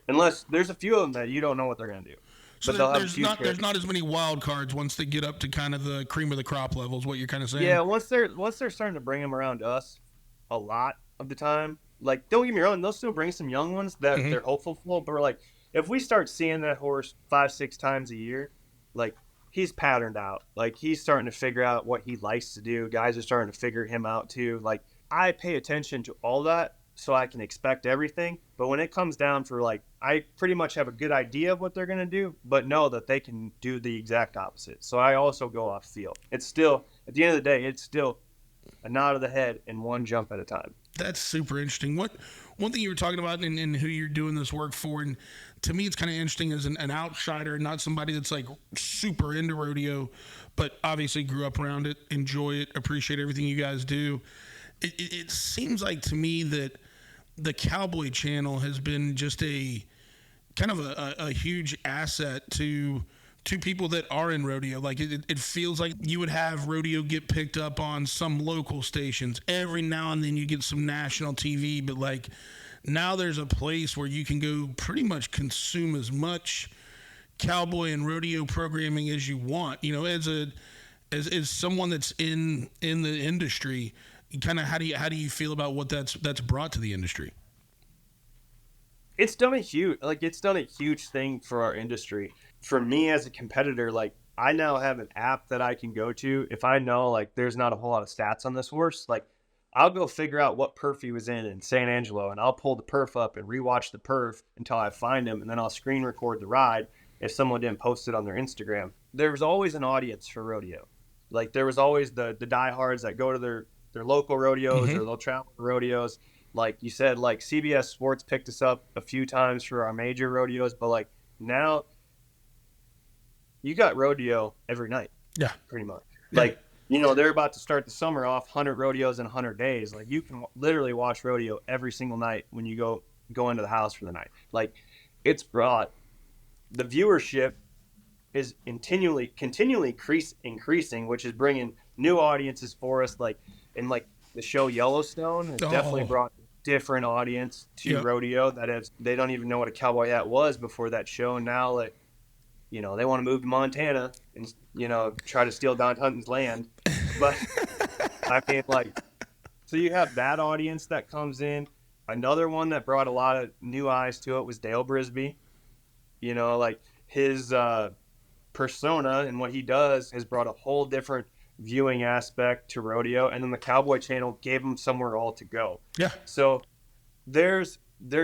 unless there's a few of them that you don't know what they're going to do. So there's not as many wild cards once they get up to kind of the cream of the crop level, is what you're kind of saying. Yeah, once they're starting to bring them around us a lot of the time. Like, don't get me wrong, they'll still bring some young ones that they're hopeful for. But we're like, if we start seeing that horse 5-6 times a year, like, he's patterned out. Like, he's starting to figure out what he likes to do. Guys are starting to figure him out too. Like, I pay attention to all that so I can expect everything. But when it comes down for, like, I pretty much have a good idea of what they're going to do, but know that they can do the exact opposite. So I also go off field. It's still, at the end of the day, it's still a nod of the head and one jump at a time. That's super interesting. One thing you were talking about and who you're doing this work for, and to me it's kind of interesting as an outsider, not somebody that's like super into rodeo, but obviously grew up around it, enjoy it, appreciate everything you guys do. It seems like to me that the Cowboy Channel has been just a kind of a huge asset to people that are in rodeo. Like, it feels like you would have rodeo get picked up on some local stations. Every now and then you get some national TV, but like now there's a place where you can go pretty much consume as much cowboy and rodeo programming as you want. As someone that's in the industry, kind of how do you feel about what that's brought to the industry? It's done a huge thing for our industry. For me as a competitor, like, I now have an app that I can go to if I know, like, there's not a whole lot of stats on this horse. Like, I'll go figure out what perf he was in San Angelo, and I'll pull the perf up and rewatch the perf until I find him, and then I'll screen record the ride if someone didn't post it on their Instagram. There's always an audience for rodeo. Like, there was always the diehards that go to their local rodeos or they'll travel to rodeos. Like you said, like, CBS Sports picked us up a few times for our major rodeos, but like now you got rodeo every night. Yeah. Pretty much. Yeah. Like, they're about to start the summer off, 100 rodeos in 100 days. Like, you can literally watch rodeo every single night when you go into the house for the night. Like, it's brought, the viewership is continually increasing, which is bringing new audiences for us. Like, in like the show Yellowstone has definitely brought different audience to rodeo they don't even know what a cowboy hat was before that show. Now, like, they want to move to Montana and, try to steal Don Hunton's land. But I mean, like, so you have that audience that comes in. Another one that brought a lot of new eyes to it was Dale Brisby. Like, his persona and what he does has brought a whole different viewing aspect to rodeo. And then the Cowboy Channel gave him somewhere all to go. Yeah. So there's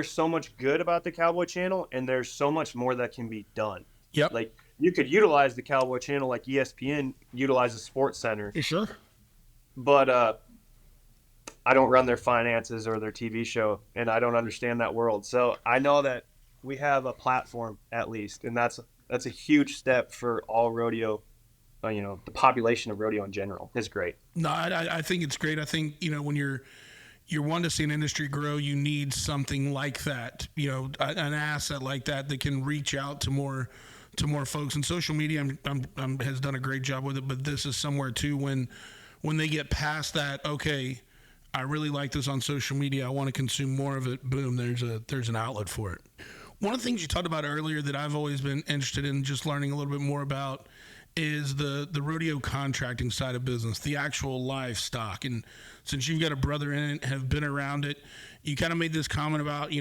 so much good about the Cowboy Channel, and there's so much more that can be done. Yep. Like, you could utilize the Cowboy Channel like ESPN utilizes Sports Center. Sure. But I don't run their finances or their TV show, and I don't understand that world. So I know that we have a platform at least, and that's a huge step for all rodeo. The population of rodeo in general is great. No, I think it's great. I think when you're you're one to see an industry grow, you need something like that, an asset like that can reach out to more folks. And social media has done a great job with it, but this is somewhere too when they get past that, okay, I really like this on social media, I want to consume more of it, boom, there's an outlet for it. One of the things you talked about earlier that I've always been interested in just learning a little bit more about is the rodeo contracting side of business, the actual livestock. And since you've got a brother in it, have been around it, you kind of made this comment about,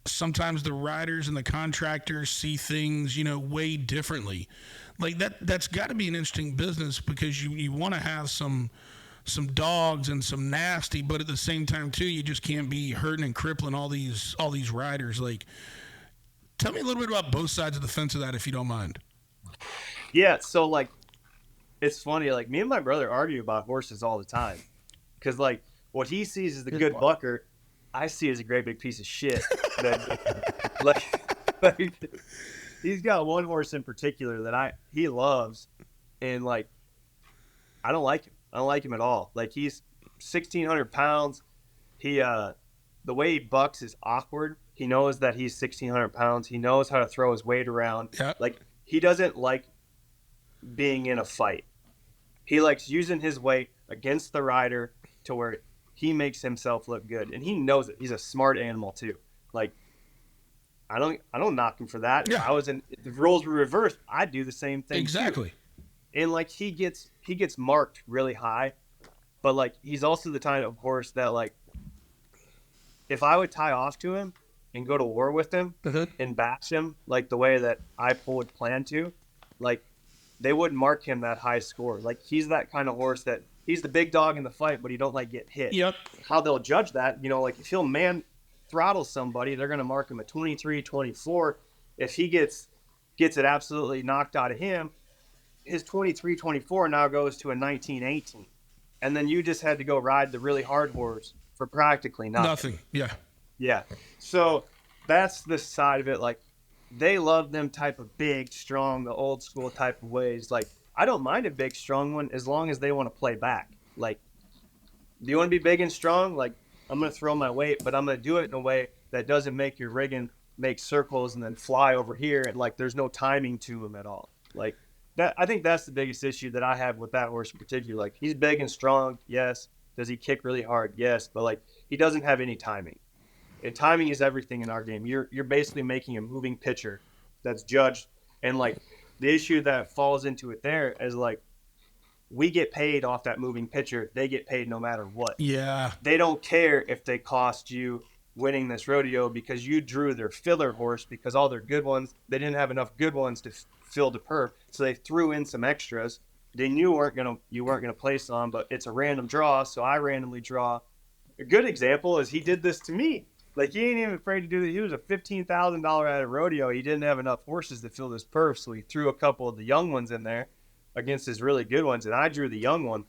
sometimes the riders and the contractors see things, way differently. Like that's got to be an interesting business because you want to have some dogs and some nasty, but at the same time too, you just can't be hurting and crippling all these riders. Like, tell me a little bit about both sides of the fence of that, if you don't mind. Yeah, so like, it's funny. Like, me and my brother argue about horses all the time, because like what he sees as the good bucker, I see as a great big piece of shit. That, like, he's got one horse in particular that he loves, and like, I don't like him. I don't like him at all. Like, he's 1,600 pounds. He the way he bucks is awkward. He knows that he's 1,600 pounds. He knows how to throw his weight around. Yeah. Like, he doesn't like being in a fight. He likes using his weight against the rider to where he makes himself look good, and he knows it. He's a smart animal too. Like, I don't knock him for that. Yeah. If the roles were reversed, I'd do the same thing. Exactly. Too. And like, he gets marked really high, but like, he's also the kind of horse that, like, if I would tie off to him and go to war with him and bash him like the way that I would plan to, like, they wouldn't mark him that high score. Like, he's that kind of horse that he's the big dog in the fight, but he don't like get hit. Yep. How they'll judge that, like, if he'll man throttle somebody, they're going to mark him a 23, 24. If he gets it absolutely knocked out of him, his 23, 24 now goes to a 19, 18. And then you just had to go ride the really hard horse for practically nothing. Yeah. Yeah. So that's the side of it. Like, they love them type of big, strong, the old school type of ways. Like, I don't mind a big, strong one as long as they want to play back. Like, do you want to be big and strong? Like, I'm going to throw my weight, but I'm going to do it in a way that doesn't make your rigging make circles and then fly over here. And like, there's no timing to them at all. Like, that, I think that's the biggest issue that I have with that horse in particular. Like, he's big and strong, yes. Does he kick really hard? Yes. But like, he doesn't have any timing. And timing is everything in our game. You're basically making a moving picture that's judged. And like, the issue that falls into it there is like, we get paid off that moving picture. They get paid no matter what. Yeah. They don't care if they cost you winning this rodeo because you drew their filler horse, because all their good ones, they didn't have enough good ones to fill the perf. So they threw in some extras. They knew you weren't gonna place on, but it's a random draw. So I randomly draw. A good example is he did this to me. Like, he ain't even afraid to do that. He was a $15,000 at a rodeo. He didn't have enough horses to fill this perf, so he threw a couple of the young ones in there against his really good ones, and I drew the young one.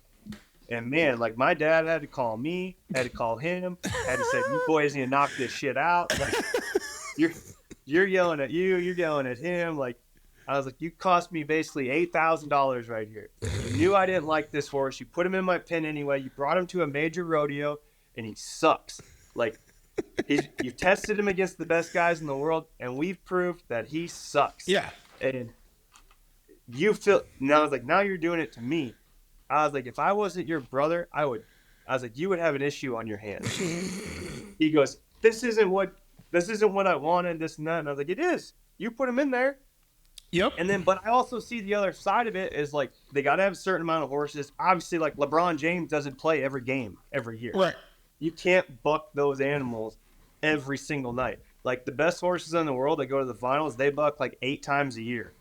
And man, like, my dad had to call me, had to call him, had to say, "You boys need to knock this shit out." Like, you're yelling at you're yelling at him. Like, I was like, you cost me basically $8,000 right here. You knew I didn't like this horse. You put him in my pen anyway. You brought him to a major rodeo, and he sucks. Like, you've tested him against the best guys in the world, and we've proved that he sucks. Yeah. And you feel now. I was like, now you're doing it to me. I was like, if I wasn't your brother, I was like, you would have an issue on your hands. He goes, this isn't what I wanted, this and that. And I was like, it is. You put him in there. Yep. And then, but I also see the other side of it is like, they got to have a certain amount of horses. Obviously, like, LeBron James doesn't play every game every year. Right. You can't buck those animals every single night. Like, the best horses in the world that go to the finals, they buck like 8 times a year,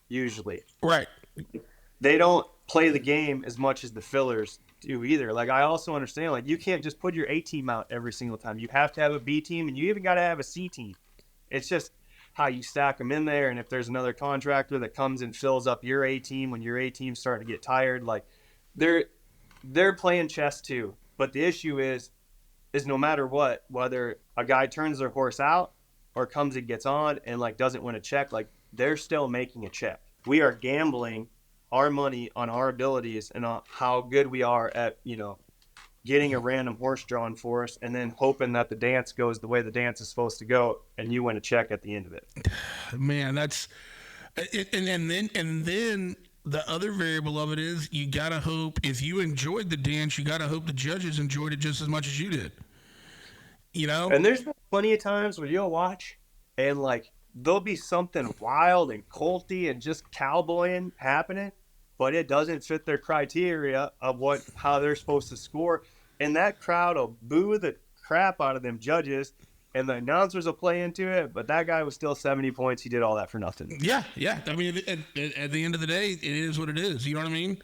usually. Right. They don't play the game as much as the fillers do either. Like, I also understand, like, you can't just put your A team out every single time. You have to have a B team, and you even got to have a C team. It's just how you stack them in there. And if there's another contractor that comes and fills up your A team when your A team's starting to get tired, like, they're playing chess too. But the issue is no matter what, whether a guy turns their horse out or comes and gets on and like doesn't win a check, like, they're still making a check. We are gambling our money on our abilities and on how good we are at, getting a random horse drawn for us, and then hoping that the dance goes the way the dance is supposed to go, and you win a check at the end of it. Man, that's and then the other variable of it is you gotta hope if you enjoyed the dance, you gotta hope the judges enjoyed it just as much as you did. You know? And there's been plenty of times where you'll watch and like there'll be something wild and colty and just cowboying happening, but it doesn't fit their criteria of how they're supposed to score. And that crowd will boo the crap out of them judges, and the announcers will play into it, but that guy was still 70 points. He did all that for nothing. Yeah. I mean, at the end of the day, it is what it is. You know what I mean?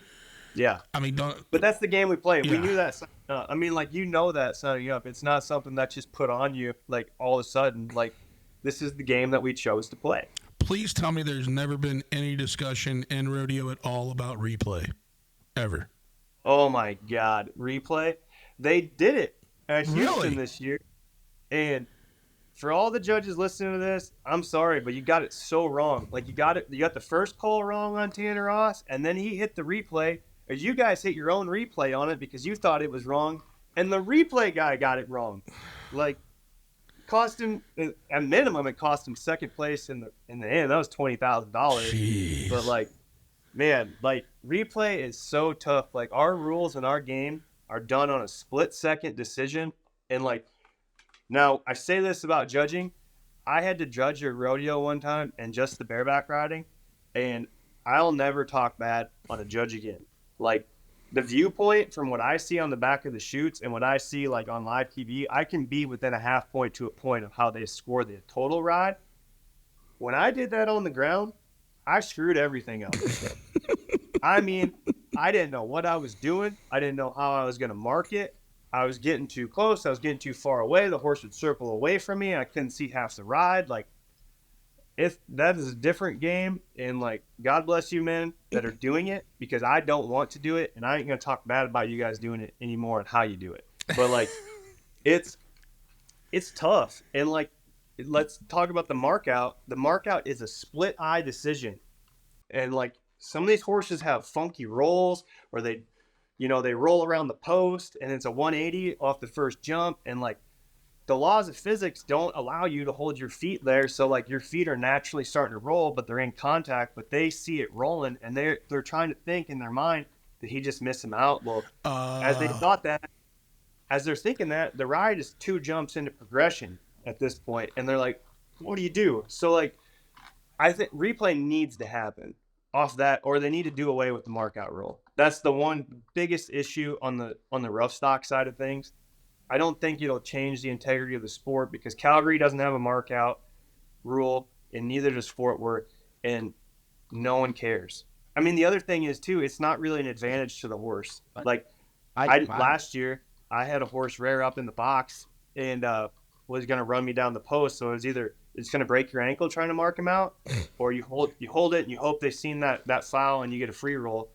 Yeah. I mean, but that's the game we play. Yeah. We knew that. I mean, like, you know that signing up. It's not something that's just put on you, like, all of a sudden. Like, this is the game that we chose to play. Please tell me there's never been any discussion in rodeo at all about replay. Ever. Oh, my God. Replay? They did it at Houston this year. And for all the judges listening to this, I'm sorry, but you got it so wrong. Like, you got the first call wrong on Tanner Ross, and then he hit the replay. Or you guys hit your own replay on it because you thought it was wrong, and the replay guy got it wrong. Like, cost him at minimum, it cost him second place in the end. That was $20,000. But like, man, like, replay is so tough. Like, our rules in our game are done on a split-second decision, and like, now I say this about judging. I had to judge a rodeo one time and just the bareback riding, and I'll never talk bad on a judge again. Like, the viewpoint from what I see on the back of the chutes and what I see like on live TV, I can be within a half point to a point of how they score the total ride. When I did that on the ground, I screwed everything up. I mean, I didn't know what I was doing. I didn't know how I was going to mark it. I was getting too close. I was getting too far away. The horse would circle away from me. I couldn't see half the ride. Like, if that is a different game, and like, God bless you, men, that are doing it, because I don't want to do it, and I ain't gonna talk bad about you guys doing it anymore and how you do it. But like, it's tough. And like, let's talk about the markout. The markout is a split eye decision, and like, some of these horses have funky rolls, or they roll around the post, and it's a 180 off the first jump, and like, the laws of physics don't allow you to hold your feet there, so like, your feet are naturally starting to roll, but they're in contact, but they see it rolling, and they're trying to think in their mind, did he just miss him out? Well, as they're thinking that, the ride is 2 jumps into progression at this point, and they're like, what do you do? So like, I think replay needs to happen off that, or they need to do away with the markout rule. That's the one biggest issue on the rough stock side of things. I don't think it'll change the integrity of the sport, because Calgary doesn't have a markout rule, and neither does Fort Worth, and no one cares. I mean, the other thing is too, it's not really an advantage to the horse. Like, last year I had a horse rear up in the box and was going to run me down the post. So it was either it's going to break your ankle trying to mark him out, or you hold it and you hope they've seen that foul and you get a free roll.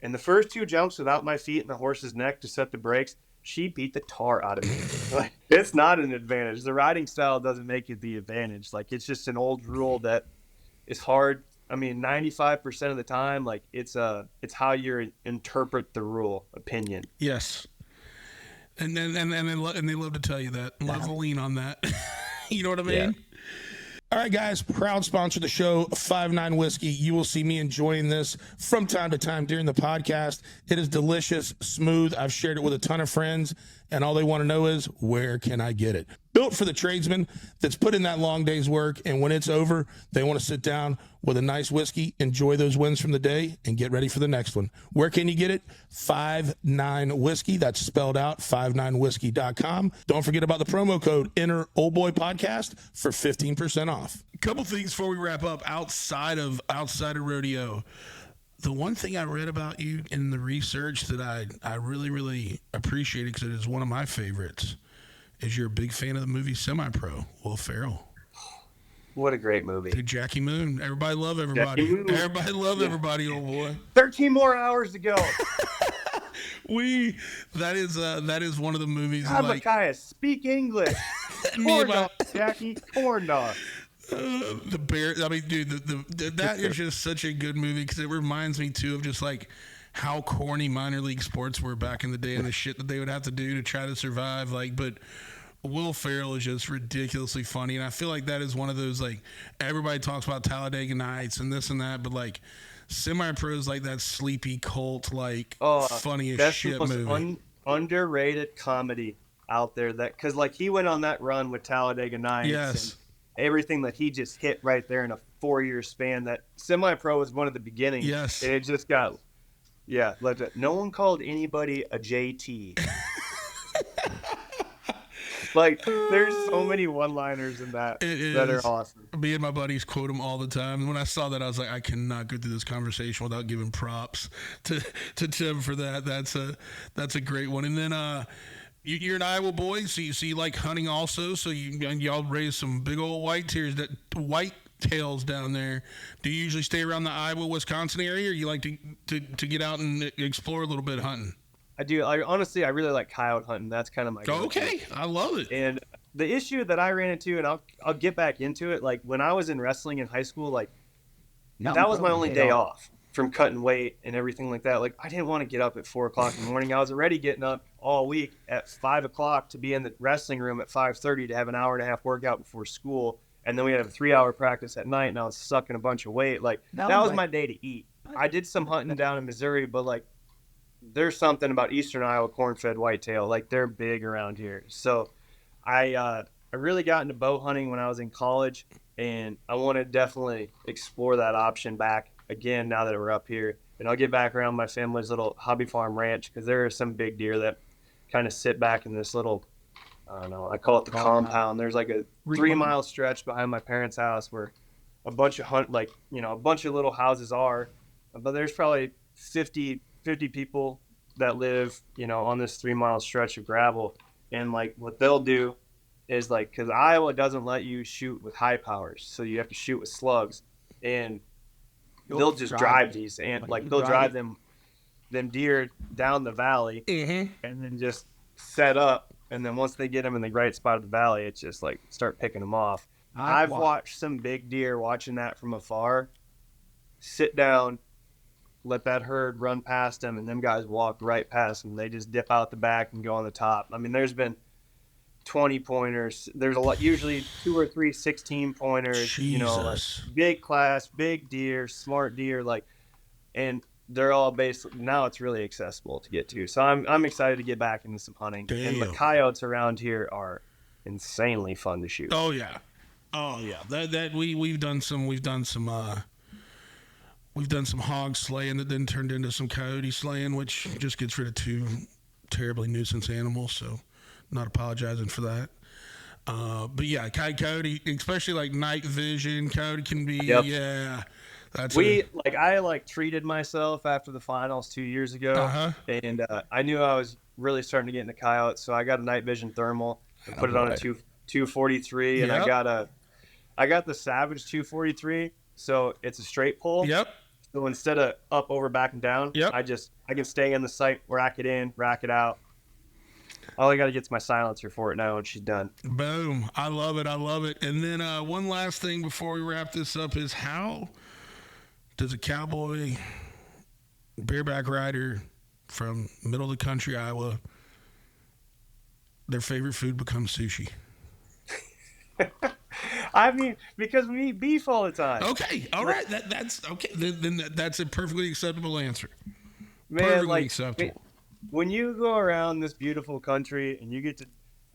And the first 2 jumps without my feet in the horse's neck to set the brakes, she beat the tar out of me. Like, it's not an advantage. The riding style doesn't make it the advantage. Like, it's just an old rule that is hard. I mean, 95% of the time, like, it's how you interpret the rule opinion. Yes. And then they love to tell you that. Love to lean on that. You know what I mean? Yeah. All right, guys, proud sponsor of the show, 5-9 Whiskey. You will see me enjoying this from time to time during the podcast. It is delicious, smooth. I've shared it with a ton of friends, and all they want to know is, where can I get it? Built for the tradesman that's put in that long day's work, and when it's over, they want to sit down with a nice whiskey, enjoy those wins from the day, and get ready for the next one. Where can you get it? 5-9 Whiskey. That's spelled out, 59whiskey.com. Don't forget about the promo code, enter Old Boy Podcast for 15% off. A couple things before we wrap up outside of rodeo. The one thing I read about you in the research that I really, really appreciated, because it is one of my favorites, is you're a big fan of the movie Semi-Pro, Will Ferrell. What a great movie. Dude, Jackie Moon. Everybody love everybody. Everybody love everybody, old boy. 13 more hours to go. That is one of the movies. Micaiah, speak English. Corn dog, Jackie. Corn dog. The bear. I mean, dude, that is just such a good movie, because it reminds me too of just like how corny minor league sports were back in the day and the shit that they would have to do to try to survive. Like, but Will Ferrell is just ridiculously funny, and I feel like that is one of those, like, everybody talks about Talladega Nights and this and that, but like semi-pros, like that sleepy cult, like funny as shit that's the movie. underrated comedy out there. That because like he went on that run with Talladega Nights Yes. and everything that he just hit right there in a 4-year span. That semi-pro was one of the beginnings. Yes. And it just got no one called anybody a JT. Like, there's so many one-liners in that that are awesome. Me and my buddies quote him all the time. And when I saw that, I was like, I cannot go through this conversation without giving props to Tim for that. That's a great one. And then you're an Iowa boy, so you like hunting also. So y'all raise some big old whitetails down there. Do you usually stay around the Iowa, Wisconsin area, or you like to get out and explore a little bit hunting? I do. Honestly, I really like coyote hunting. That's kind of my go-to. Okay, I love it. And the issue that I ran into, and I'll get back into it, like when I was in wrestling in high school, like that was my only day off from cutting weight and everything like that. Like I didn't want to get up at 4 o'clock in the morning. I was already getting up all week at 5 o'clock to be in the wrestling room at 5:30 to have an hour and a half workout before school. And then we had a 3-hour practice at night, and I was sucking a bunch of weight. Like that was my day to eat. I did some hunting down in Missouri, but like there's something about Eastern Iowa corn-fed whitetail. Like they're big around here. So I really got into bow hunting when I was in college, and I want to definitely explore that option back again now that we're up here. And I'll get back around my family's little hobby farm ranch because there are some big deer that kind of sit back in this little, I don't know, I call it the compound. There's like a 3-mile stretch behind my parents' house where a bunch of a bunch of little houses are, but there's probably 50 people that live, on this 3-mile stretch of gravel. And like what they'll do is like, because Iowa doesn't let you shoot with high powers, so you have to shoot with slugs, and they'll just drive these, and like they'll drive them deer down the valley, and then just set up, and then once they get them in the right spot of the valley, it's just like start picking them off. I've watched some big deer watching that from afar, sit down, let that herd run past them, and them guys walk right past them. They just dip out the back and go on the top. I mean, there's been 20 pointers. There's a lot, usually 2 or 3 16 pointers. Jesus. Like big class, big deer, smart deer, and they're all basically, now it's really accessible to get to. So I'm excited to get back into some hunting. Damn. And the coyotes around here are insanely fun to shoot. Oh yeah. That we've done some hog slaying that then turned into some coyote slaying, which just gets rid of 2 terribly nuisance animals. So, not apologizing for that. But yeah, coyote, especially like night vision, coyote can be. Yep. Yeah. I treated myself after the finals 2 years ago, and I knew I was really starting to get into coyotes, so I got a night vision thermal and put it on a 243, and I got the Savage 243, so it's a straight pull. Yep. So instead of up, over, back, and down, I can stay in the sight, rack it in, rack it out. All I got to get's my silencer for it now, and she's done. Boom. I love it. And then one last thing before we wrap this up is, how does a cowboy bareback rider from middle of the country, Iowa, their favorite food becomes sushi? I mean, because we eat beef all the time. Okay, all right, that's okay. Then that's a perfectly acceptable answer. Man, perfectly acceptable. When you go around this beautiful country and you get to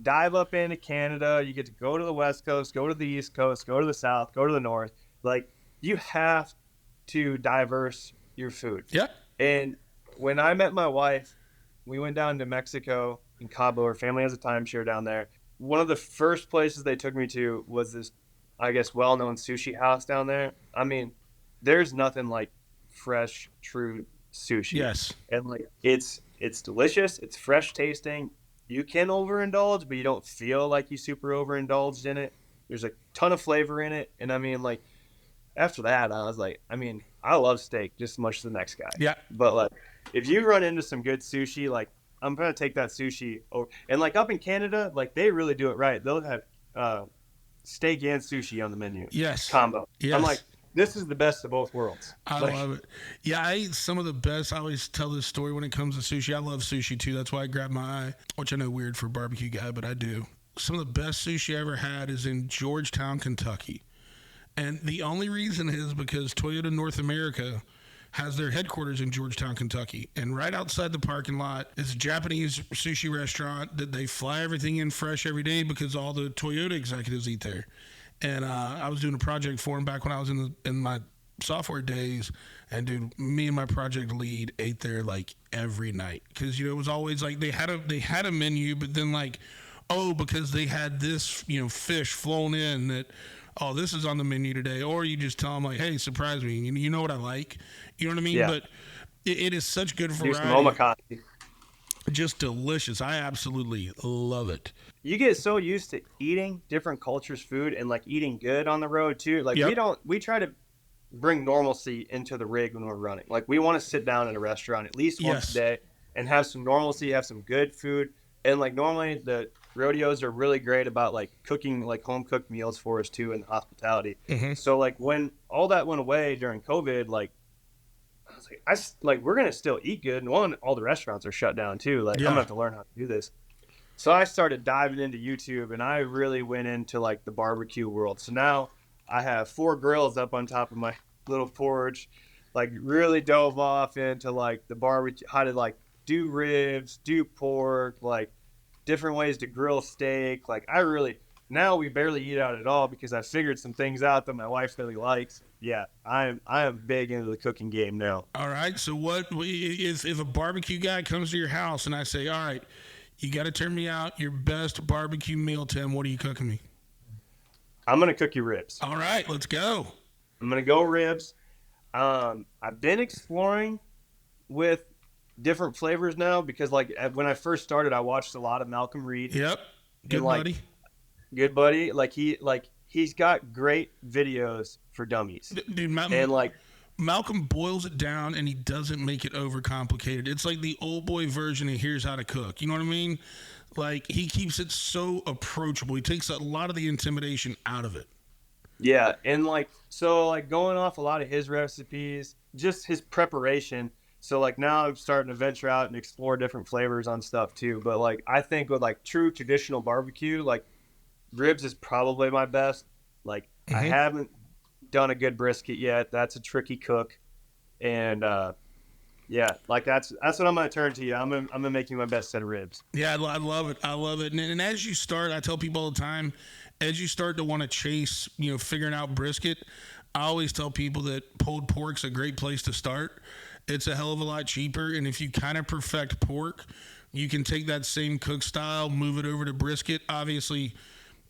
dive up into Canada, you get to go to the West Coast, go to the East Coast, go to the South, go to the North. Like, you have to diverse your food. Yeah. And when I met my wife, we went down to Mexico in Cabo. Her family has a timeshare down there. One of the first places they took me to was this, I guess, well-known sushi house down there. I mean, there's nothing like fresh, true sushi. Yes. And like it's delicious. It's fresh tasting. You can overindulge, but you don't feel like you super overindulged in it. There's a ton of flavor in it. And I mean, like, after that, I was like, I mean, I love steak just as much as the next guy. Yeah. But like, if you run into some good sushi, like, I'm going to take that sushi over. And like up in Canada, like, they really do it right. They'll have steak and sushi on the menu. Yes. Combo. Yes. I'm like, this is the best of both worlds. I love it. Yeah, I ate some of the best. I always tell this story when it comes to sushi. I love sushi too. That's why I grabbed my eye, which I know weird for a barbecue guy, but I do. Some of the best sushi I ever had is in Georgetown, Kentucky. And the only reason is because Toyota North America has their headquarters in Georgetown, Kentucky. And right outside the parking lot is a Japanese sushi restaurant that they fly everything in fresh every day because all the Toyota executives eat there. And I was doing a project for them back when I was in my software days. And dude, me and my project lead ate there like every night because it was always like they had a menu, but then like, oh, because they had this fish flown in that, oh, this is on the menu today, or you just tell them like, hey, surprise me, you know what I like, you know what I mean? Yeah. But it is such good variety. Do some omakase. Just delicious. I absolutely love it. You get so used to eating different cultures' food and like eating good on the road too. Like we try to bring normalcy into the rig when we're running. Like we want to sit down in a restaurant at least once a day and have some normalcy, have some good food. And like normally the rodeos are really great about like cooking like home cooked meals for us too in hospitality. Mm-hmm. So like when all that went away during COVID, like I was like, we're gonna still eat good. And all the restaurants are shut down too. Like I'm gonna have to learn how to do this. So I started diving into YouTube, and I really went into like the barbecue world. So now I have 4 grills up on top of my little porch. Like really dove off into like the barbecue, how to like do ribs, do pork, like different ways to grill steak. Like now we barely eat out at all because I figured some things out that my wife really likes. Yeah, I am big into the cooking game now. All right, so what is if a barbecue guy comes to your house and I say, all right, you got to turn me out your best barbecue meal, Tim, what are you cooking me? I'm going to cook you ribs. All right, let's go. I'm going to go ribs. I've been exploring with different flavors now because like when I first started, I watched a lot of Malcolm Reed. Yep, good buddy. Good buddy. He's got great videos for dummies. Dude, Malcolm boils it down and he doesn't make it overcomplicated. It's like the old boy version of Here's How to Cook. You know what I mean? Like he keeps it so approachable. He takes a lot of the intimidation out of it. Yeah, and going off a lot of his recipes, just his preparation. So like now I'm starting to venture out and explore different flavors on stuff too. But like I think with like true traditional barbecue, like ribs is probably my best. Like I haven't done a good brisket yet. That's a tricky cook. And like that's what I'm gonna turn to you. I'm gonna make you my best set of ribs. Yeah, I love it. I love it. And as you start, I tell people all the time, as you start to want to chase, figuring out brisket, I always tell people that pulled pork's a great place to start. It's a hell of a lot cheaper, and if you kind of perfect pork, you can take that same cook style, move it over to brisket. Obviously,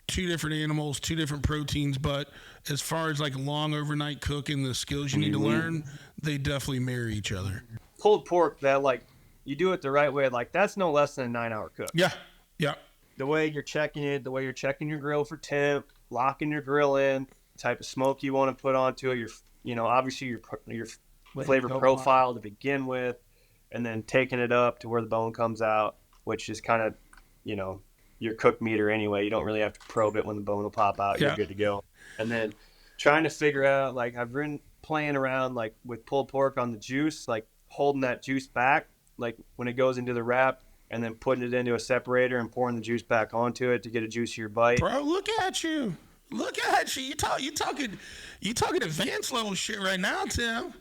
2 different animals, 2 different proteins, but as far as like long overnight cooking, the skills you need to learn, they definitely marry each other. Pulled pork, that like you do it the right way, like that's no less than a 9-hour cook. Yeah. The way you're checking it, the way you're checking your grill for temp, locking your grill in, type of smoke you want to put onto it, obviously your flavor profile to begin with, and then taking it up to where the bone comes out, which is kind of, your cook meter anyway. You don't really have to probe it when the bone will pop out. You're good to go. And then trying to figure out, like I've been playing around like with pulled pork on the juice, like holding that juice back, like when it goes into the wrap, and then putting it into a separator and pouring the juice back onto it to get a juicier bite. Bro, look at you. You talking advanced level shit right now, Tim.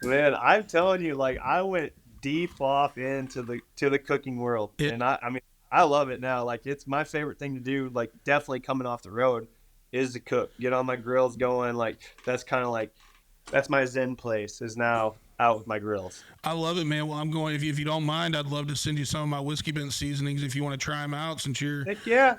Man, I'm telling you, like I went deep off into the cooking world, and I love it now. Like it's my favorite thing to do. Like definitely coming off the road is to cook, get on my grills going. Like that's kind of like that's my zen place is now out with my grills. I love it, man. Well, I'm going. If you don't mind, I'd love to send you some of my whiskey bent seasonings if you want to try them out. Since you're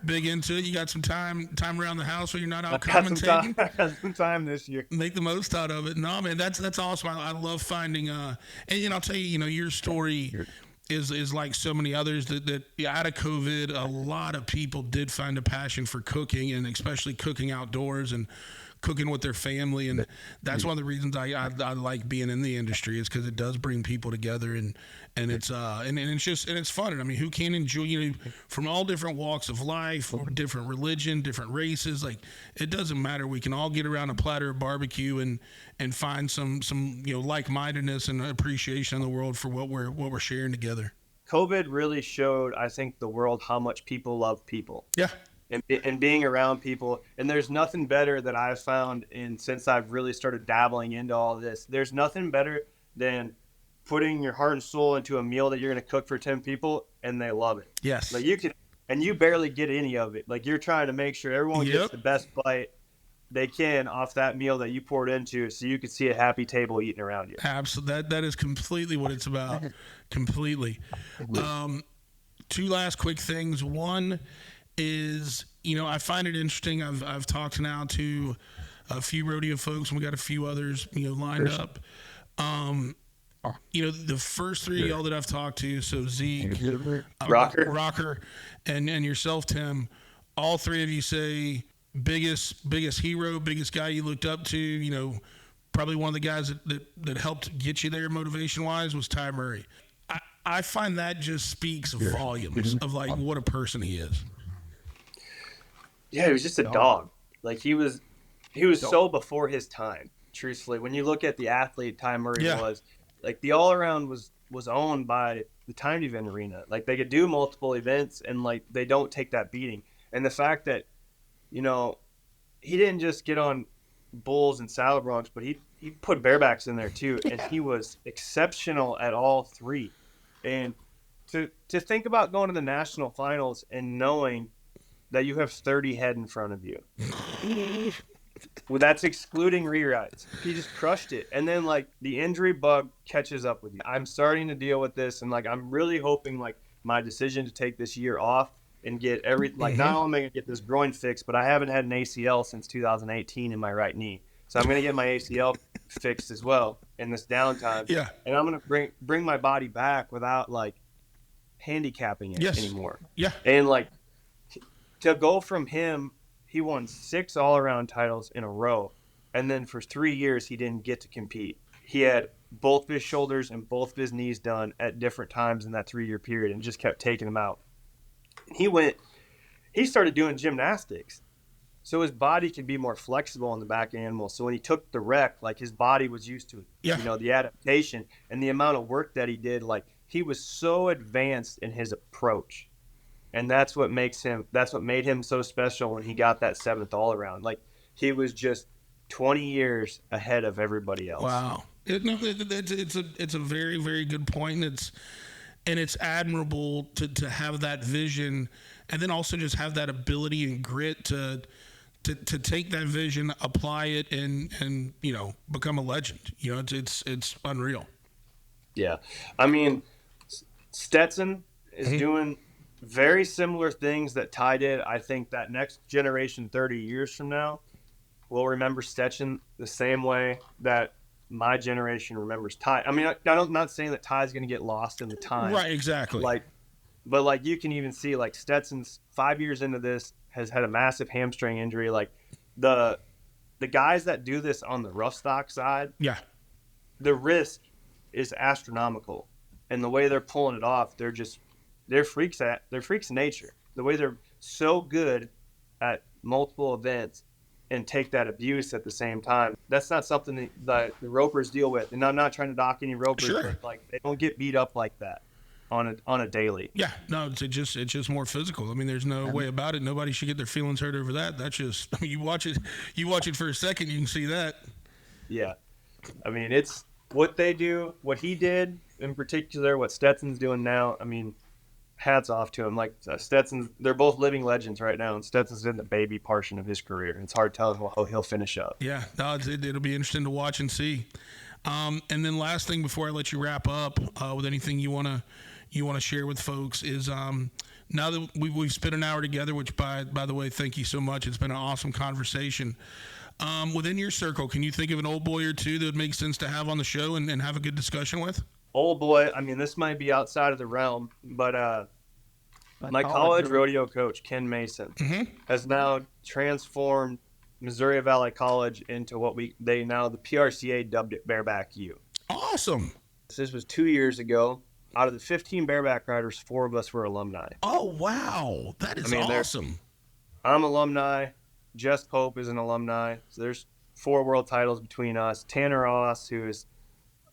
big into it, you got some time around the house where you're not out commentating. I got some time this year. Make the most out of it. No, man, that's awesome. I love finding. And I'll tell you, your story is like so many others that out of COVID, a lot of people did find a passion for cooking and especially cooking outdoors and cooking with their family, and that's one of the reasons I like being in the industry is because it does bring people together, and it's and it's just and it's fun. And I mean, who can enjoy, you know, from all different walks of life, different religion, different races, like it doesn't matter. We can all get around a platter of barbecue and find some you know like-mindedness and appreciation in the world for what we're sharing together. COVID really showed, I think, the world how much people love people. Yeah. And being around people. And there's nothing better that I've found since I've really started dabbling into all this. There's nothing better than putting your heart and soul into a meal that you're going to cook for 10 people and they love it. Yes. Like you barely get any of it. Like you're trying to make sure everyone gets the best bite they can off that meal that you poured into, so you could see a happy table eating around you. Absolutely. That is completely what it's about. Completely. Two last quick things. One is, you know, I find it interesting. I've talked now to a few rodeo folks, and we got a few others, you know, lined up. You know, the first three of y'all that I've talked to, so Zeke, Rocker, and yourself, Tim, all three of you say biggest hero, biggest guy you looked up to, you know, probably one of the guys that helped get you there motivation wise was Ty Murray. I find that just speaks volumes of like what a person he is. Yeah, he was just a dog. Like he was so before his time, truthfully. When you look at the athlete Ty Murray was, like the all around was owned by the timed event arena. Like they could do multiple events and like they don't take that beating. And the fact that, you know, he didn't just get on bulls and saddle broncs, but he put barebacks in there too, and he was exceptional at all three. And to think about going to the national finals and knowing that you have 30 head in front of you, well, that's excluding rerides. He just crushed it, and then like the injury bug catches up with you. I'm starting to deal with this, and like I'm really hoping like my decision to take this year off and get not only am I going to get this groin fixed, but I haven't had an ACL since 2018 in my right knee. So I'm going to get my ACL fixed as well in this downtime. Yeah. And I'm going to bring my body back without like handicapping it anymore. Yeah. And like to go from him, he won 6 all-around titles in a row. And then for 3 years, he didn't get to compete. He had both of his shoulders and both of his knees done at different times in that 3-year period and just kept taking them out. He started doing gymnastics so his body could be more flexible on the back animal. So when he took the wreck, like his body was used to, you know, the adaptation and the amount of work that he did, like he was so advanced in his approach. And that's what made him so special when he got that 7th all around. Like he was just 20 years ahead of everybody else. Wow. It's a very, very good point. And it's admirable to have that vision, and then also just have that ability and grit to take that vision, apply it, and you know, become a legend. You know, it's unreal. Yeah, I mean, Stetson is doing very similar things that Ty did. I think that next generation, 30 years from now, will remember Stetson the same way that my generation remembers Ty. I mean, I'm not saying that Ty's going to get lost in the time. Right, exactly. But like you can even see like Stetson's 5 years into this has had a massive hamstring injury. Like the guys that do this on the rough stock side, the risk is astronomical, and the way they're pulling it off, they're freaks of nature. The way they're so good at multiple events and take that abuse at the same time. That's not something that the ropers deal with. And I'm not trying to dock any ropers, but like they don't get beat up like that on a daily. Yeah, no, it's just more physical. I mean, there's no way about it. Nobody should get their feelings hurt over that. That's just, I mean, you watch it for a second, you can see that. Yeah, I mean, it's what they do, what he did in particular, what Stetson's doing now. I mean, hats off to him. Like Stetson, they're both living legends right now, and Stetson's in the baby portion of his career. It's hard telling how he'll finish up. Yeah, no, it'll be interesting to watch and see. And then last thing before I let you wrap up with anything you want to share with folks is now that we've spent an hour together, which by the way, thank you so much. It's been an awesome conversation. Within your circle, can you think of an old boy or two that would make sense to have on the show and have a good discussion with? Old boy, I mean, this might be outside of the realm, but my college rodeo coach, Ken Mason, has now transformed Missouri Valley College into what they now, the PRCA dubbed it Bareback U. Awesome. This was 2 years ago. Out of the 15 bareback riders, 4 of us were alumni. Oh, wow. That is awesome. I'm alumni. Jess Pope is an alumni. So there's 4 world titles between us. Tanner Ross, who is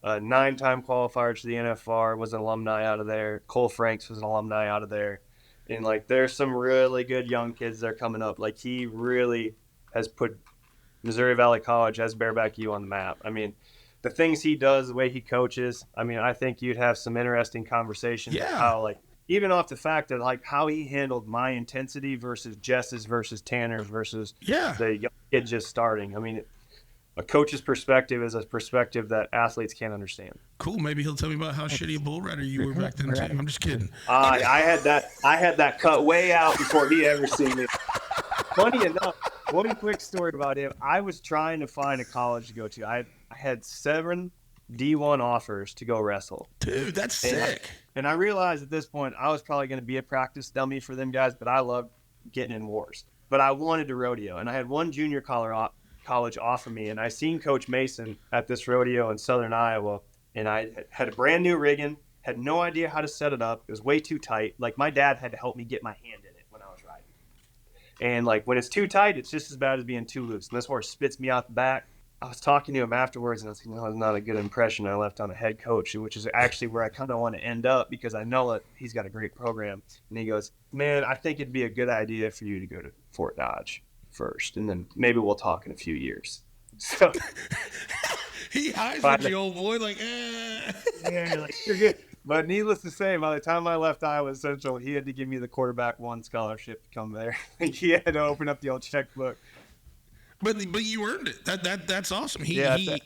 a 9-time qualifier to the NFR, was an alumni out of there. Cole Franks was an alumni out of there. And, like, there's some really good young kids that are coming up. Like, he really has put Missouri Valley College as Bareback U on the map. I mean, the things he does, the way he coaches, I mean, I think you'd have some interesting conversations. Yeah. How, like, even off the fact that, like, how he handled my intensity versus Jess's versus Tanner's versus the young kid just starting. I mean, a coach's perspective is a perspective that athletes can't understand. Cool. Maybe he'll tell me about how shitty a bull rider you were back then, too. I'm just kidding. I had that cut way out before he ever seen it. Funny enough, one quick story about him. I was trying to find a college to go to. I had 7 D1 offers to go wrestle. Dude, that's sick. And I realized at this point I was probably going to be a practice dummy for them guys, but I loved getting in wars. But I wanted to rodeo, and I had one junior college offer me, and I seen Coach Mason at this rodeo in southern Iowa, and I had a brand new rigging, had no idea how to set it up. It was way too tight. Like, my dad had to help me get my hand in it when I was riding. And, like, when it's too tight, it's just as bad as being too loose. And this horse spits me out the back. I was talking to him afterwards, and I was like, no, it's not a good impression I left on a head coach, which is actually where I kind of want to end up because I know that he's got a great program. And he goes, man, I think it'd be a good idea for you to go to Fort Dodge first, and then maybe we'll talk in a few years. So he hides with the old boy, like, yeah, like, you're good. But needless to say, by the time I left Iowa Central, he had to give me the quarterback 1 scholarship to come there. He had to open up the old checkbook. But you earned it. That's awesome.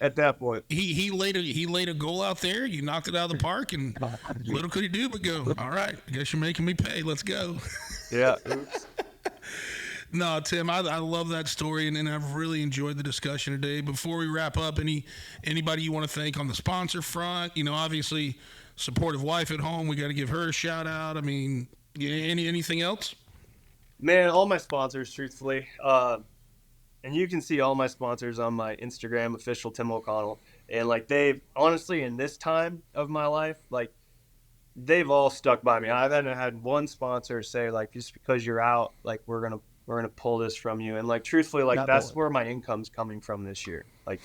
At that point, he laid a goal out there. You knocked it out of the park, and little could he do but go, all right, I guess you're making me pay. Let's go. Yeah. Oops. No, Tim, I love that story, and I've really enjoyed the discussion today. Before we wrap up, anybody you want to thank on the sponsor front? You know, obviously, supportive wife at home. We got to give her a shout out. I mean, anything else? Man, all my sponsors, truthfully. And you can see all my sponsors on my Instagram, official Tim O'Connell. And, like, they've, honestly, in this time of my life, like, they've all stuck by me. I haven't had one sponsor say, like, just because you're out, like, we're gonna pull this from you. And, like, truthfully, like, that's where my income's coming from this year. Like,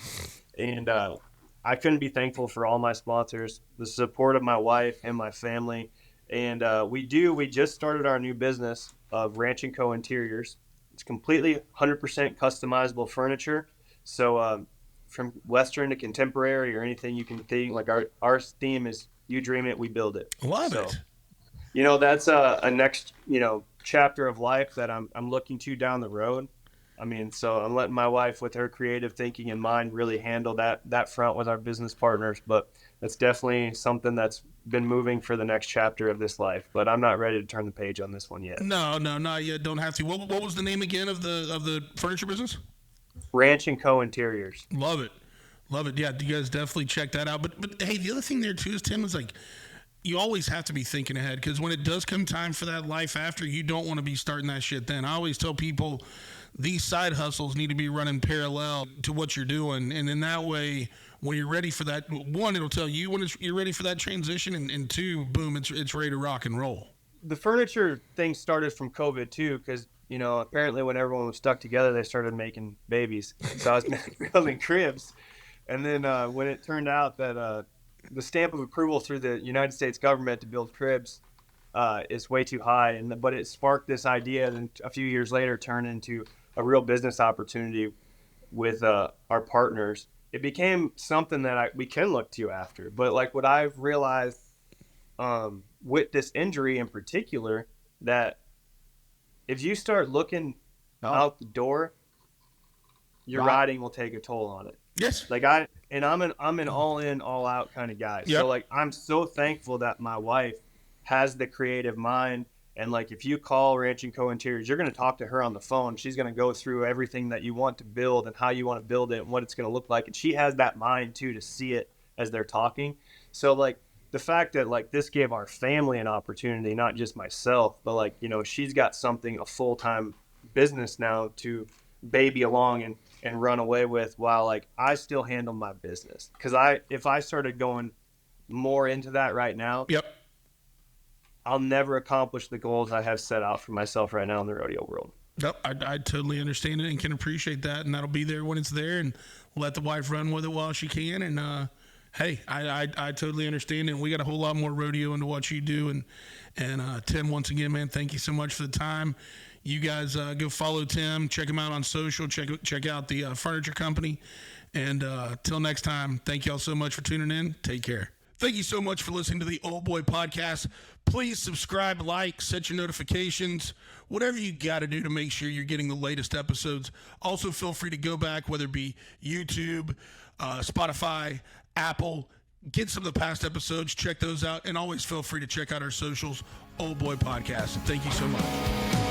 and I couldn't be thankful for all my sponsors, the support of my wife and my family. And we just started our new business of Ranch & Co. Interiors. It's completely 100% customizable furniture. So from Western to contemporary or anything you can think, like our theme is you dream it, we build it. Love it. You know, that's a next, chapter of life that I'm looking to down the road. I mean, so I'm letting my wife with her creative thinking in mind really handle that front with our business partners. But that's definitely something that's been moving for the next chapter of this life. But I'm not ready to turn the page on this one yet. No, not yet. Don't have to. What was the name again of the furniture business? Ranch & Co. Interiors. Love it. Yeah, you guys definitely check that out. But hey, the other thing there too is, Tim, is like, you always have to be thinking ahead, because when it does come time for that life after, you don't want to be starting that shit then. I always tell people these side hustles need to be running parallel to what you're doing. And in that way, when you're ready for that, 1, it'll tell you when you're ready for that transition, and 2, boom, it's ready to rock and roll. The furniture thing started from COVID too, because, apparently when everyone was stuck together, they started making babies. So I was building cribs. And then when it turned out that the stamp of approval through the United States government to build cribs is way too high, but it sparked this idea, and a few years later turned into a real business opportunity with our partners. It became something that we can look to after. But like what I've realized with this injury in particular, that if you start looking out the door, your riding will take a toll on it. Yes. Like I'm an all in, all out kind of guy. Yep. So like I'm so thankful that my wife has the creative mind. And like if you call Ranch & Co. Interiors, you're going to talk to her on the phone. She's going to go through everything that you want to build and how you want to build it and what it's going to look like. And she has that mind too to see it as they're talking. So like the fact that like this gave our family an opportunity, not just myself, but like, she's got a full-time business now to baby along and run away with, while like I still handle my business. Because if I started going more into that right now, Yep. I'll never accomplish the goals I have set out for myself right now in the rodeo world. Yep, I totally understand it and can appreciate that, and that'll be there when it's there, and let the wife run with it while she can. And hey, I totally understand it. And we got a whole lot more rodeo into what you do. And Tim, once again, man, thank you so much for the time. You guys go follow Tim, check him out on social, check out the furniture company. And till next time, thank y'all so much for tuning in. Take care. Thank you so much for listening to the Old Boy Podcast. Please subscribe, like, set your notifications, whatever you got to do to make sure you're getting the latest episodes. Also, feel free to go back, whether it be YouTube, Spotify, Apple, get some of the past episodes, check those out, and always feel free to check out our socials, Old Boy Podcast. Thank you so much.